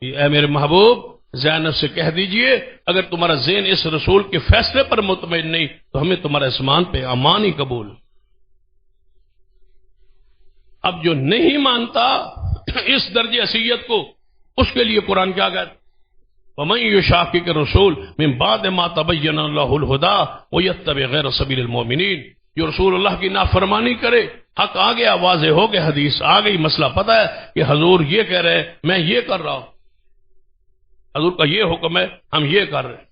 اے میرے محبوب، زینب سے کہہ دیجئے اگر تمہارا ذہن اس رسول کے فیصلے پر مطمئن نہیں تو ہمیں تمہارا اسمان پہ امان ہی قبول۔ اب جو نہیں مانتا اس درجے حیثیت کو، اس کے لیے قرآن کیا کہتا؟ وَمَن يُشَاقِقِ الرَّسُولَ مِن بَعْدِ مَا تَبَيَّنَ لَهُ الْهُدَىٰ وَيَتَّبِعْ غَيْرَ سَبِيلِ الْمُؤْمِنِينَ، جو رسول اللہ کی نافرمانی کرے، حق آ گیا، واضح ہو گیا، حدیث آ گئی، مسئلہ پتہ ہے کہ حضور یہ کہہ رہے ہیں، میں یہ کر رہا ہوں، حضور کا یہ حکم ہے، ہم یہ کر رہے ہیں،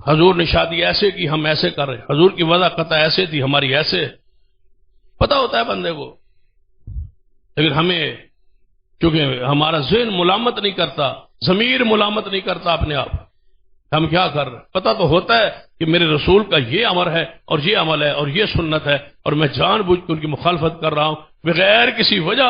حضور نے شادی ایسے کی، ہم ایسے کر رہے ہیں، حضور کی وضع قطع ایسے تھی، ہماری ایسے، پتہ ہوتا ہے بندے کو، لیکن ہمیں چونکہ ہمارا ذہن ملامت نہیں کرتا، ضمیر ملامت نہیں کرتا اپنے آپ، ہم کیا کر رہے ہیں، پتہ تو ہوتا ہے کہ میرے رسول کا یہ امر ہے اور یہ عمل ہے اور یہ سنت ہے، اور میں جان بوجھ کے ان کی مخالفت کر رہا ہوں بغیر کسی وجہ۔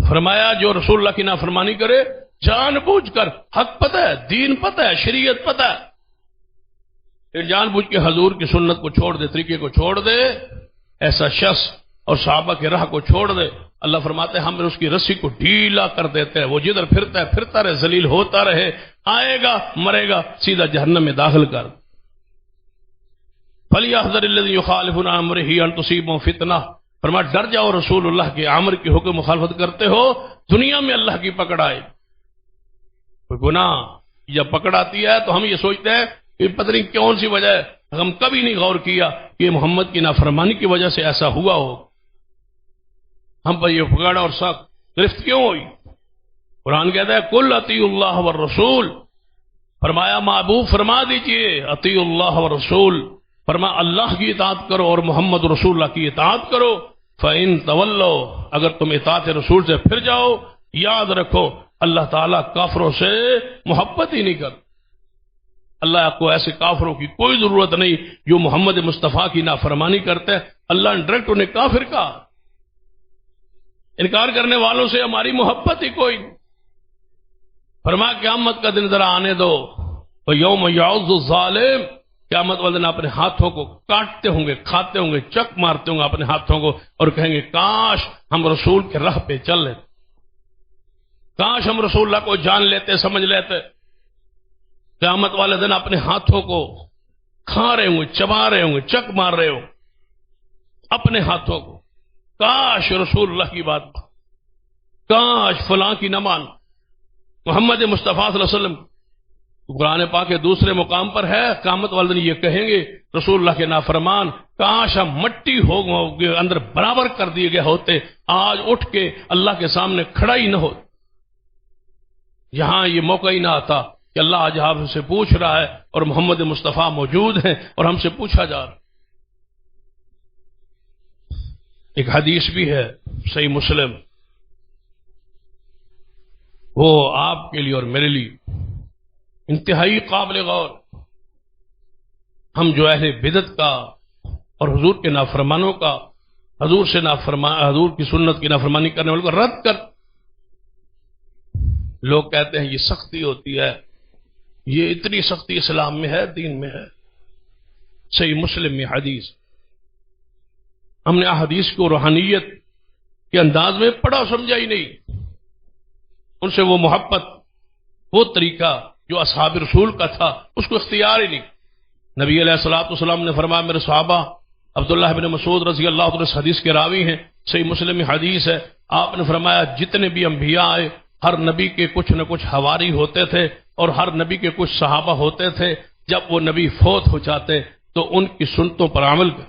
فرمایا جو رسول اللہ کی نافرمانی کرے جان بوجھ کر، حق پتہ ہے، دین پتہ ہے، شریعت پتہ ہے، پھر جان بوجھ کے حضور کی سنت کو چھوڑ دے، طریقے کو چھوڑ دے، ایسا شخص اور صحابہ کے راہ کو چھوڑ دے، اللہ فرماتے ہیں ہم اس کی رسی کو ڈھیلا کر دیتے ہیں، وہ جدھر پھرتا ہے پھرتا رہے، ذلیل ہوتا رہے، آئے گا مرے گا، سیدھا جہنم میں داخل کر۔ فَلْيَحْذَرِ الَّذِينَ يُخَالِفُونَ عَنْ أَمْرِهِ أَن تُصِيبَهُمْ فِتْنَةٌ فرمایا ڈر جاؤ رسول اللہ کے امر کی حکم مخالفت کرتے ہو دنیا میں اللہ کی پکڑ آئے. کوئی گناہ جب پکڑ آتی ہے تو ہم یہ سوچتے ہیں کہ پتہ نہیں کون سی وجہ ہے، ہم کبھی نہیں غور کیا کہ محمد کی نافرمانی کی وجہ سے ایسا ہوا ہو، ہم پر یہ پکڑ اور سخت گرفت کیوں ہوئی. قرآن کہتا ہے کل اطیعوا اللہ والرسول، فرمایا محبوب فرما دیجئے اطیعوا اللہ والرسول، فرمایا اللہ کی اطاعت کرو اور محمد رسول اللہ کی اطاعت کرو. فَإِن تَوَلَّوْا، اگر تم اطاعت رسول سے پھر جاؤ، یاد رکھو اللہ تعالیٰ کافروں سے محبت ہی نہیں کر. اللہ کو ایسے کافروں کی کوئی ضرورت نہیں جو محمد مصطفیٰ کی نافرمانی کرتے ہیں. اللہ نے ڈائریکٹ انہیں کافر کہا. انکار کرنے والوں سے ہماری محبت ہی کوئی نہیں. فرمایا قیامت کا دن ذرا آنے دو، وَيَوْمَ يَعُضُّ الظَّالِمُ، قیامت والے دن اپنے ہاتھوں کو کاٹتے ہوں گے، کھاتے ہوں گے، چک مارتے ہوں گے اپنے ہاتھوں کو اور کہیں گے کاش ہم رسول کے راہ پہ چل لیتے، کاش ہم رسول اللہ کو جان لیتے، سمجھ لیتے. قیامت والے دن اپنے ہاتھوں کو کھا رہے ہوں گے، چبا رہے ہوں گے، چک مار رہے ہوں اپنے ہاتھوں کو. کاش رسول اللہ کی بات، کاش فلاں کی نہ مان. محمد مصطفیٰ صلی اللہ علیہ وسلم قرآن پاک کے دوسرے مقام پر ہے، قیامت والے دن یہ کہیں گے رسول اللہ کے نافرمان کاش ہم مٹی ہو گئے اندر برابر کر دیے گئے ہوتے، آج اٹھ کے اللہ کے سامنے کھڑا ہی نہ ہو. یہاں یہ موقع ہی نہ آتا کہ اللہ آج آپ سے پوچھ رہا ہے اور محمد مصطفیٰ موجود ہیں اور ہم سے پوچھا جا رہا. ایک حدیث بھی ہے صحیح مسلم، وہ آپ کے لیے اور میرے لیے انتہائی قابل غور. ہم جو اہل بدعت کا اور حضور کے نافرمانوں کا، حضور کی سنت کی نافرمانی کرنے والوں کو رد کر. لوگ کہتے ہیں یہ سختی ہوتی ہے، یہ اتنی سختی اسلام میں ہے، دین میں ہے. صحیح مسلم میں حدیث، ہم نے احادیث کو روحانیت کے انداز میں پڑھا سمجھا ہی نہیں. ان سے وہ محبت، وہ طریقہ جو اصحاب رسول کا تھا اس کو اختیار ہی نہیں. نبی علیہ الصلوۃ والسلام نے فرمایا میرے صحابہ، عبداللہ بن مسعود رضی اللہ عنہ اس حدیث کے راوی ہیں، صحیح مسلم میں حدیث ہے، آپ نے فرمایا جتنے بھی انبیاء آئے ہر نبی کے کچھ نہ کچھ حواری ہوتے تھے اور ہر نبی کے کچھ صحابہ ہوتے تھے. جب وہ نبی فوت ہو جاتے تو ان کی سنتوں پر عمل کر،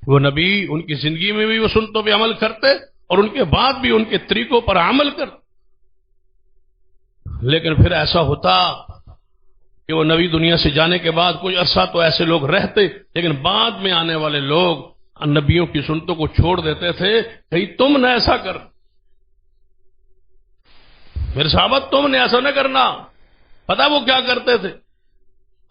وہ نبی ان کی زندگی میں بھی وہ سنتوں پہ عمل کرتے اور ان کے بعد بھی ان کے طریقوں پر عمل کرتے. لیکن پھر ایسا ہوتا کہ وہ نبی دنیا سے جانے کے بعد کچھ عرصہ تو ایسے لوگ رہتے، لیکن بعد میں آنے والے لوگ نبیوں کی سنتوں کو چھوڑ دیتے تھے. کہیں تم نہ ایسا کر، میرے صحابہ تم نے ایسا نہ کرنا. پتہ وہ کیا کرتے تھے؟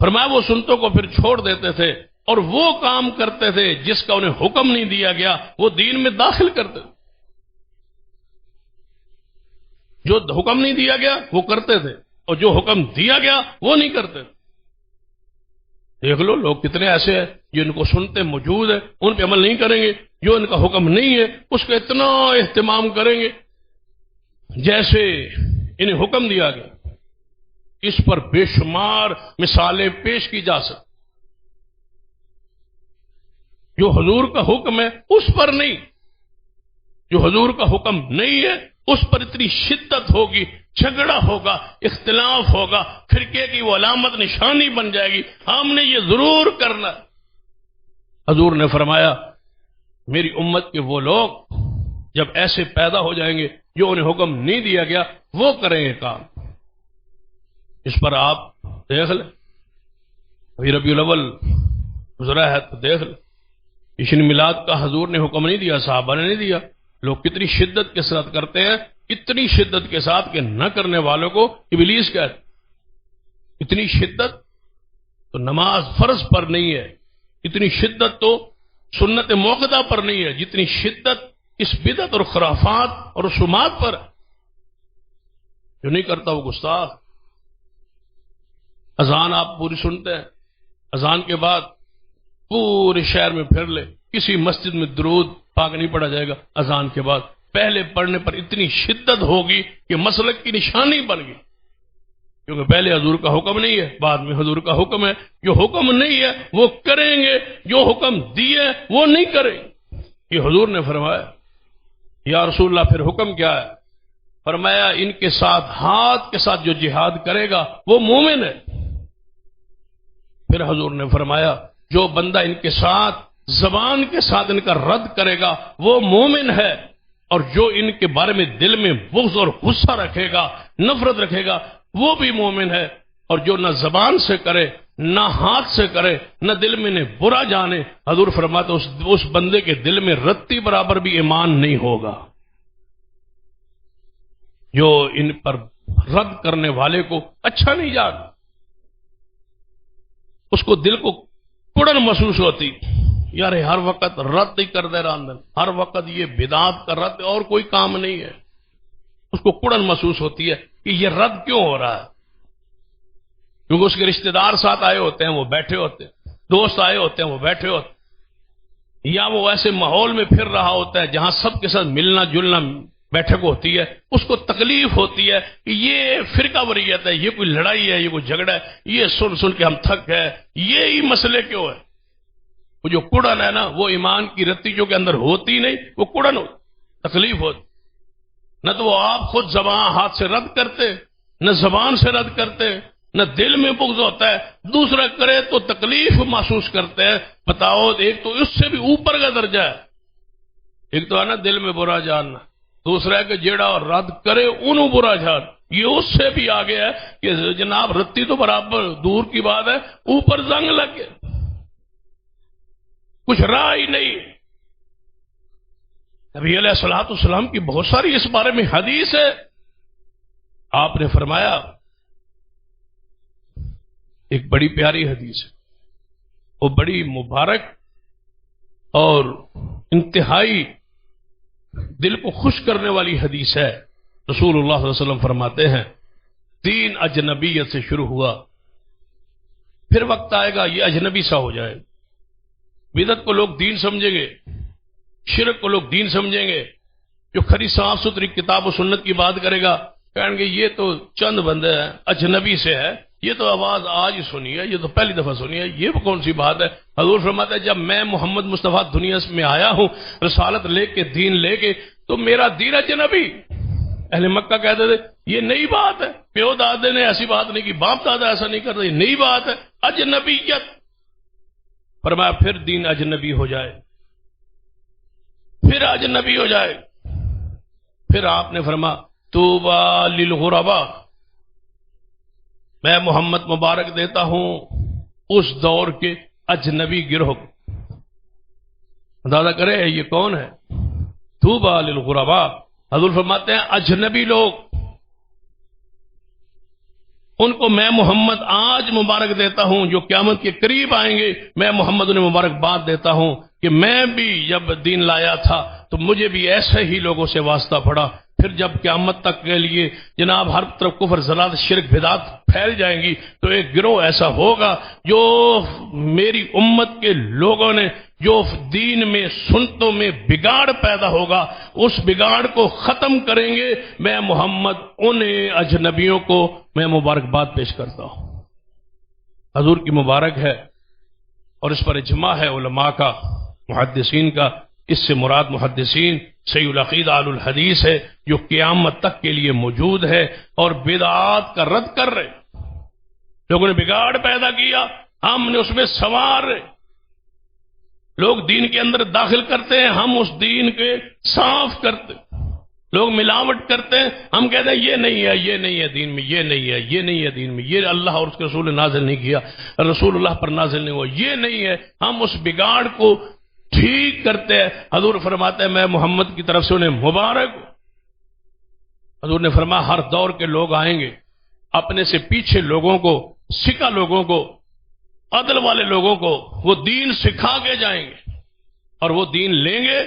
فرمایا وہ سنتوں کو پھر چھوڑ دیتے تھے اور وہ کام کرتے تھے جس کا انہیں حکم نہیں دیا گیا وہ دین میں داخل کرتے تھے. جو حکم نہیں دیا گیا وہ کرتے تھے اور جو حکم دیا گیا وہ نہیں کرتے. دیکھ لو لوگ کتنے ایسے ہیں جن کو سنتے موجود ہیں، ان پہ عمل نہیں کریں گے. جو ان کا حکم نہیں ہے اس کا اتنا اہتمام کریں گے جیسے انہیں حکم دیا گیا. اس پر بے شمار مثالیں پیش کی جا سکتی. جو حضور کا حکم ہے اس پر نہیں، جو حضور کا حکم نہیں ہے اس پر اتنی شدت ہوگی، جھگڑا ہوگا، اختلاف ہوگا، فرقے کی وہ علامت نشانی بن جائے گی. ہم نے یہ ضرور کرنا. حضور نے فرمایا میری امت کے وہ لوگ جب ایسے پیدا ہو جائیں گے جو انہیں حکم نہیں دیا گیا وہ کریں گے کام. اس پر آپ دیکھ لیں، ابھی ربیع الاول گزرا ہے تو دیکھ لیں. جشن میلاد کا حضور نے حکم نہیں دیا، صحابہ نے نہیں دیا. لوگ کتنی شدت کے ساتھ کرتے ہیں، اتنی شدت کے ساتھ کہ نہ کرنے والوں کو ابلیس کہتے. اتنی شدت تو نماز فرض پر نہیں ہے، اتنی شدت تو سنت موقدہ پر نہیں ہے جتنی شدت اس بدعت اور خرافات اور رسومات پر. جو نہیں کرتا وہ گستاخ. اذان آپ پوری سنتے ہیں، اذان کے بعد پورے شہر میں پھر لے، کسی مسجد میں درود پاک نہیں پڑھا جائے گا. اذان کے بعد پہلے پڑھنے پر اتنی شدت ہوگی کہ مسلک کی نشانی بن گئی. کیونکہ پہلے حضور کا حکم نہیں ہے، بعد میں حضور کا حکم ہے۔ جو حکم نہیں ہے وہ کریں گے، جو حکم دیے وہ نہیں کریں گے۔ یہ حضور نے فرمایا۔ یا رسول اللہ پھر حکم کیا ہے؟ فرمایا ان کے ساتھ ہاتھ کے ساتھ جو جہاد کرے گا وہ مومن ہے۔ پھر حضور نے فرمایا جو بندہ ان کے ساتھ زبان کے ساتھ ان کا رد کرے گا وہ مومن ہے، اور جو ان کے بارے میں دل میں بغض اور غصہ رکھے گا، نفرت رکھے گا، وہ بھی مومن ہے، اور جو نہ زبان سے کرے نہ ہاتھ سے کرے نہ دل میں نے برا جانے، حضور فرماتے اس بندے کے دل میں رتی برابر بھی ایمان نہیں ہوگا۔ جو ان پر رد کرنے والے کو اچھا نہیں جاتا، اس کو دل کو کڑن محسوس ہوتی، یار ہر وقت رد ہی کر دے رہا، ہر وقت یہ بدعات کا رد اور کوئی کام نہیں ہے، اس کو کڑن محسوس ہوتی ہے کہ یہ رد کیوں ہو رہا ہے، کیونکہ اس کے رشتہ دار ساتھ آئے ہوتے ہیں، وہ بیٹھے ہوتے ہیں، دوست آئے ہوتے ہیں، وہ بیٹھے ہوتے ہیں، یا وہ ایسے ماحول میں پھر رہا ہوتا ہے جہاں سب کے ساتھ ملنا جلنا بیٹھک ہوتی ہے، اس کو تکلیف ہوتی ہے کہ یہ فرقہ واریت ہے، یہ کوئی لڑائی ہے، یہ کوئی جھگڑا ہے، یہ سن سن کے ہم تھک گئے، یہی مسئلے کیوں ہے؟ وہ جو کڑن ہے نا، وہ ایمان کی رتی جو کے اندر ہوتی نہیں، وہ کڑن ہوتی، تکلیف ہوتی۔ نہ تو وہ آپ خود زبان ہاتھ سے رد کرتے، نہ زبان سے رد کرتے، نہ دل میں بغض ہوتا ہے، دوسرا کرے تو تکلیف محسوس کرتے ہیں۔ بتاؤ، ایک تو اس سے بھی اوپر کا درجہ ہے، ایک تو ہے نا دل میں برا جاننا، دوسرا ہے کہ جیڑا رد کرے انہوں برا جان، یہ اس سے بھی آگے ہے کہ جناب رتی تو برابر دور کی بات ہے، اوپر زنگ لگ گیا، کچھ راہ ہی نہیں۔ نبی علیہ الصلوۃ والسلام کی بہت ساری اس بارے میں حدیث ہے۔ آپ نے فرمایا، ایک بڑی پیاری حدیث ہے، وہ بڑی مبارک اور انتہائی دل کو خوش کرنے والی حدیث ہے۔ رسول اللہ صلی اللہ علیہ وسلم فرماتے ہیں دین اجنبیت سے شروع ہوا، پھر وقت آئے گا یہ اجنبی سا ہو جائے، بدعت کو لوگ دین سمجھیں گے، شرک کو لوگ دین سمجھیں گے، جو کھری صاف ستھری کتاب و سنت کی بات کرے گا کہیں گے یہ تو چند بندے ہیں، اجنبی سے ہے، یہ تو آواز آج ہی سنی ہے، یہ تو پہلی دفعہ سنی ہے، یہ کون سی بات ہے؟ حضور فرماتا ہے جب میں محمد مصطفیٰ دنیا میں آیا ہوں رسالت لے کے دین لے کے، تو میرا دین اجنبی۔ اہل مکہ کہتے تھے یہ نئی بات ہے، پیو دادے نے ایسی بات نہیں کی، باپ دادا ایسا نہیں کرتا، یہ نئی بات ہے، اجنبیت۔ فرمایا پھر دین اجنبی ہو جائے، پھر اجنبی ہو جائے، پھر آپ نے فرمایا طوبی للغرباء، میں محمد مبارک دیتا ہوں اس دور کے اجنبی گروہ کو۔ اندازہ کرے یہ کون ہے؟ طوبی للغرباء، حضور فرماتے ہیں اجنبی لوگ، ان کو میں محمد آج مبارک دیتا ہوں، جو قیامت کے قریب آئیں گے میں محمد انہیں مبارکباد دیتا ہوں کہ میں بھی جب دین لایا تھا تو مجھے بھی ایسے ہی لوگوں سے واسطہ پڑا، پھر جب قیامت تک کے لیے جناب ہر طرف کفر ضلالت شرک بدعت پھیل جائیں گی تو ایک گروہ ایسا ہوگا جو میری امت کے لوگوں نے جو دین میں سنتوں میں بگاڑ پیدا ہوگا اس بگاڑ کو ختم کریں گے، میں محمد انہیں اجنبیوں کو میں مبارکباد پیش کرتا ہوں۔ حضور کی مبارک ہے، اور اس پر اجماع ہے علماء کا، محدثین کا۔ اس سے مراد محدثین صحیح العقیدہ اہل الحدیث ہے، جو قیامت تک کے لیے موجود ہے اور بدعات کا رد کر رہے۔ لوگوں نے بگاڑ پیدا کیا، ہم نے اس میں سنوار رہے۔ لوگ دین کے اندر داخل کرتے ہیں، ہم اس دین کے صاف کرتے۔ لوگ ملاوٹ کرتے ہیں، ہم کہتے ہیں یہ نہیں ہے، یہ نہیں ہے دین میں، یہ نہیں ہے، یہ نہیں ہے دین میں، یہ اللہ اور اس کے رسول نے نازل نہیں کیا، رسول اللہ پر نازل نہیں ہوا، یہ نہیں ہے، ہم اس بگاڑ کو ٹھیک کرتے ہیں۔ حضور فرماتے ہیں میں محمد کی طرف سے انہیں مبارک ہوں۔ حضور نے فرمایا ہر دور کے لوگ آئیں گے، اپنے سے پیچھے لوگوں کو، سکا لوگوں کو، عدل والے لوگوں کو وہ دین سکھا کے جائیں گے، اور وہ دین لیں گے،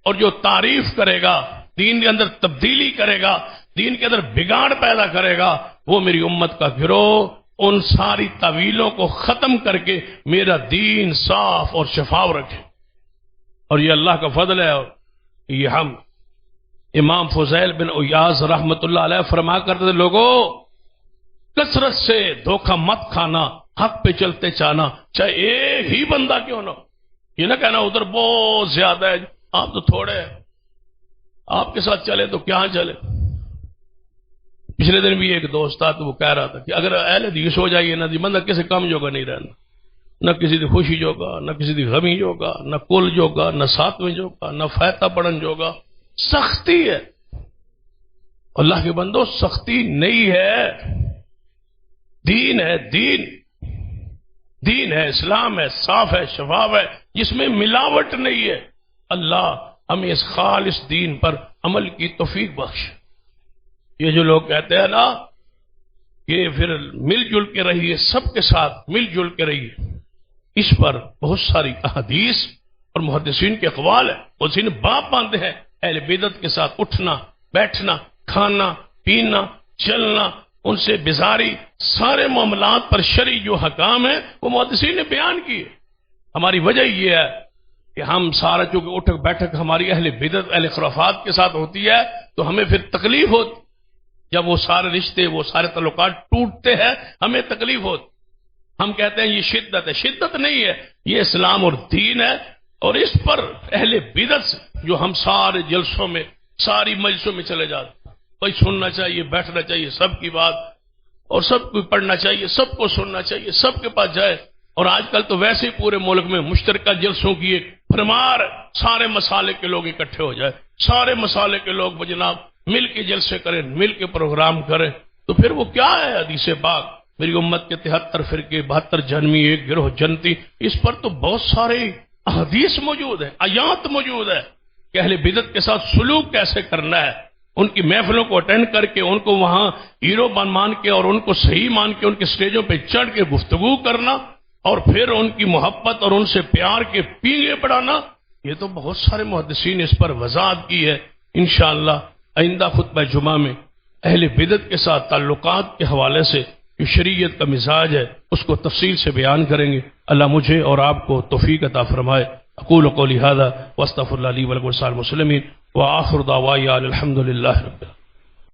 اور جو تعریف کرے گا، دین کے اندر تبدیلی کرے گا، دین کے اندر بگاڑ پیدا کرے گا، وہ میری امت کا گروہ ان ساری تعویلوں کو ختم کر کے میرا دین صاف اور شفاف رکھے۔ اور یہ اللہ کا فضل ہے، اور یہ ہم امام فضیل بن عیاض رحمت اللہ علیہ فرما کرتے تھے لوگوں کثرت سے دھوکہ مت کھانا، حق پہ چلتے جانا، چاہے ایک ہی بندہ کیوں نہ ہو۔ یہ نہ کہنا ادھر بہت زیادہ ہے، آپ تو تھوڑے ہیں، آپ کے ساتھ چلے تو کیا چلے۔ پچھلے دن بھی ایک دوست تھا تو وہ کہہ رہا تھا کہ اگر اہل حدیث ہو جائیے نا جی، بندہ کسی کم جوگا نہیں رہنا، نہ کسی دی خوشی جوگا، نہ کسی دی غمی جوگا، نہ کل جوگا، نہ ساتویں جوگا، نہ فائتہ پڑھن جوگا۔ سختی ہے اللہ کے بندو، سختی نہیں ہے، دین ہے، دین ہے، اسلام ہے، صاف ہے، شفاف ہے، جس میں ملاوٹ نہیں ہے۔ اللہ ہمیں اس خالص دین پر عمل کی توفیق بخش۔ یہ جو لوگ کہتے ہیں نا کہ پھر مل جل کے رہیے، سب کے ساتھ مل جل کے رہیے، اس پر بہت ساری احادیث اور محدثین کے اقوال ہیں، محدثین باپ باندھے ہیں اہل بدعت کے ساتھ اٹھنا بیٹھنا، کھانا پینا، چلنا، ان سے بیزاری، سارے معاملات پر شرعی جو حکام ہیں وہ محدثین نے بیان کیے۔ ہماری وجہ یہ ہے کہ ہم سارا چونکہ اٹھک بیٹھک ہماری اہل بدعت اہل خرافات کے ساتھ ہوتی ہے تو ہمیں پھر تکلیف ہوتی، جب وہ سارے رشتے وہ سارے تعلقات ٹوٹتے ہیں ہمیں تکلیف ہوتی۔ ہم کہتے ہیں یہ شدت ہے، شدت نہیں ہے، یہ اسلام اور دین ہے، اور اس پر اہل بدعت سے جو ہم سارے جلسوں میں ساری مجلسوں میں چلے جاتے ہیں، بھائی سننا چاہیے، بیٹھنا چاہیے سب کی بات، اور سب کو پڑھنا چاہیے، سب کو سننا چاہیے، سب کے پاس جائے۔ اور آج کل تو ویسے ہی پورے ملک میں مشترکہ جلسوں کی ایک بھرمار، سارے مسالے کے لوگ اکٹھے ہو جائے، سارے مسالے کے لوگ جناب مل کے جلسے کریں، مل کے پروگرام کریں، تو پھر وہ کیا ہے حدیث پاک میری امت کے 73 فرقے 72 جہنمی ایک گروہ جنتی، اس پر تو بہت سارے احادیث موجود ہیں، آیات موجود ہے کہ اہل بدعت کے ساتھ سلوک کیسے کرنا ہے، ان کی محفلوں کو اٹینڈ کر کے ان کو وہاں ہیرو مان کے اور ان کو صحیح مان کے ان کے سٹیجوں پہ چڑھ کے گفتگو کرنا، اور پھر ان کی محبت اور ان سے پیار کے پیلے پڑھانا۔ یہ تو بہت سارے محدثین اس پر وضاحت کی ہے۔ انشاءاللہ آئندہ خطبہ جمعہ میں اہل بدعت کے ساتھ تعلقات کے حوالے سے جو شریعت کا مزاج ہے اس کو تفصیل سے بیان کریں گے۔ اللہ مجھے اور آپ کو توفیق عطا فرمائے۔ اقول قولی ھذا واستغفر اللہ لی ولکم ولسائر المسلمین وآخر دعوایا الحمد للہ رب العالمین۔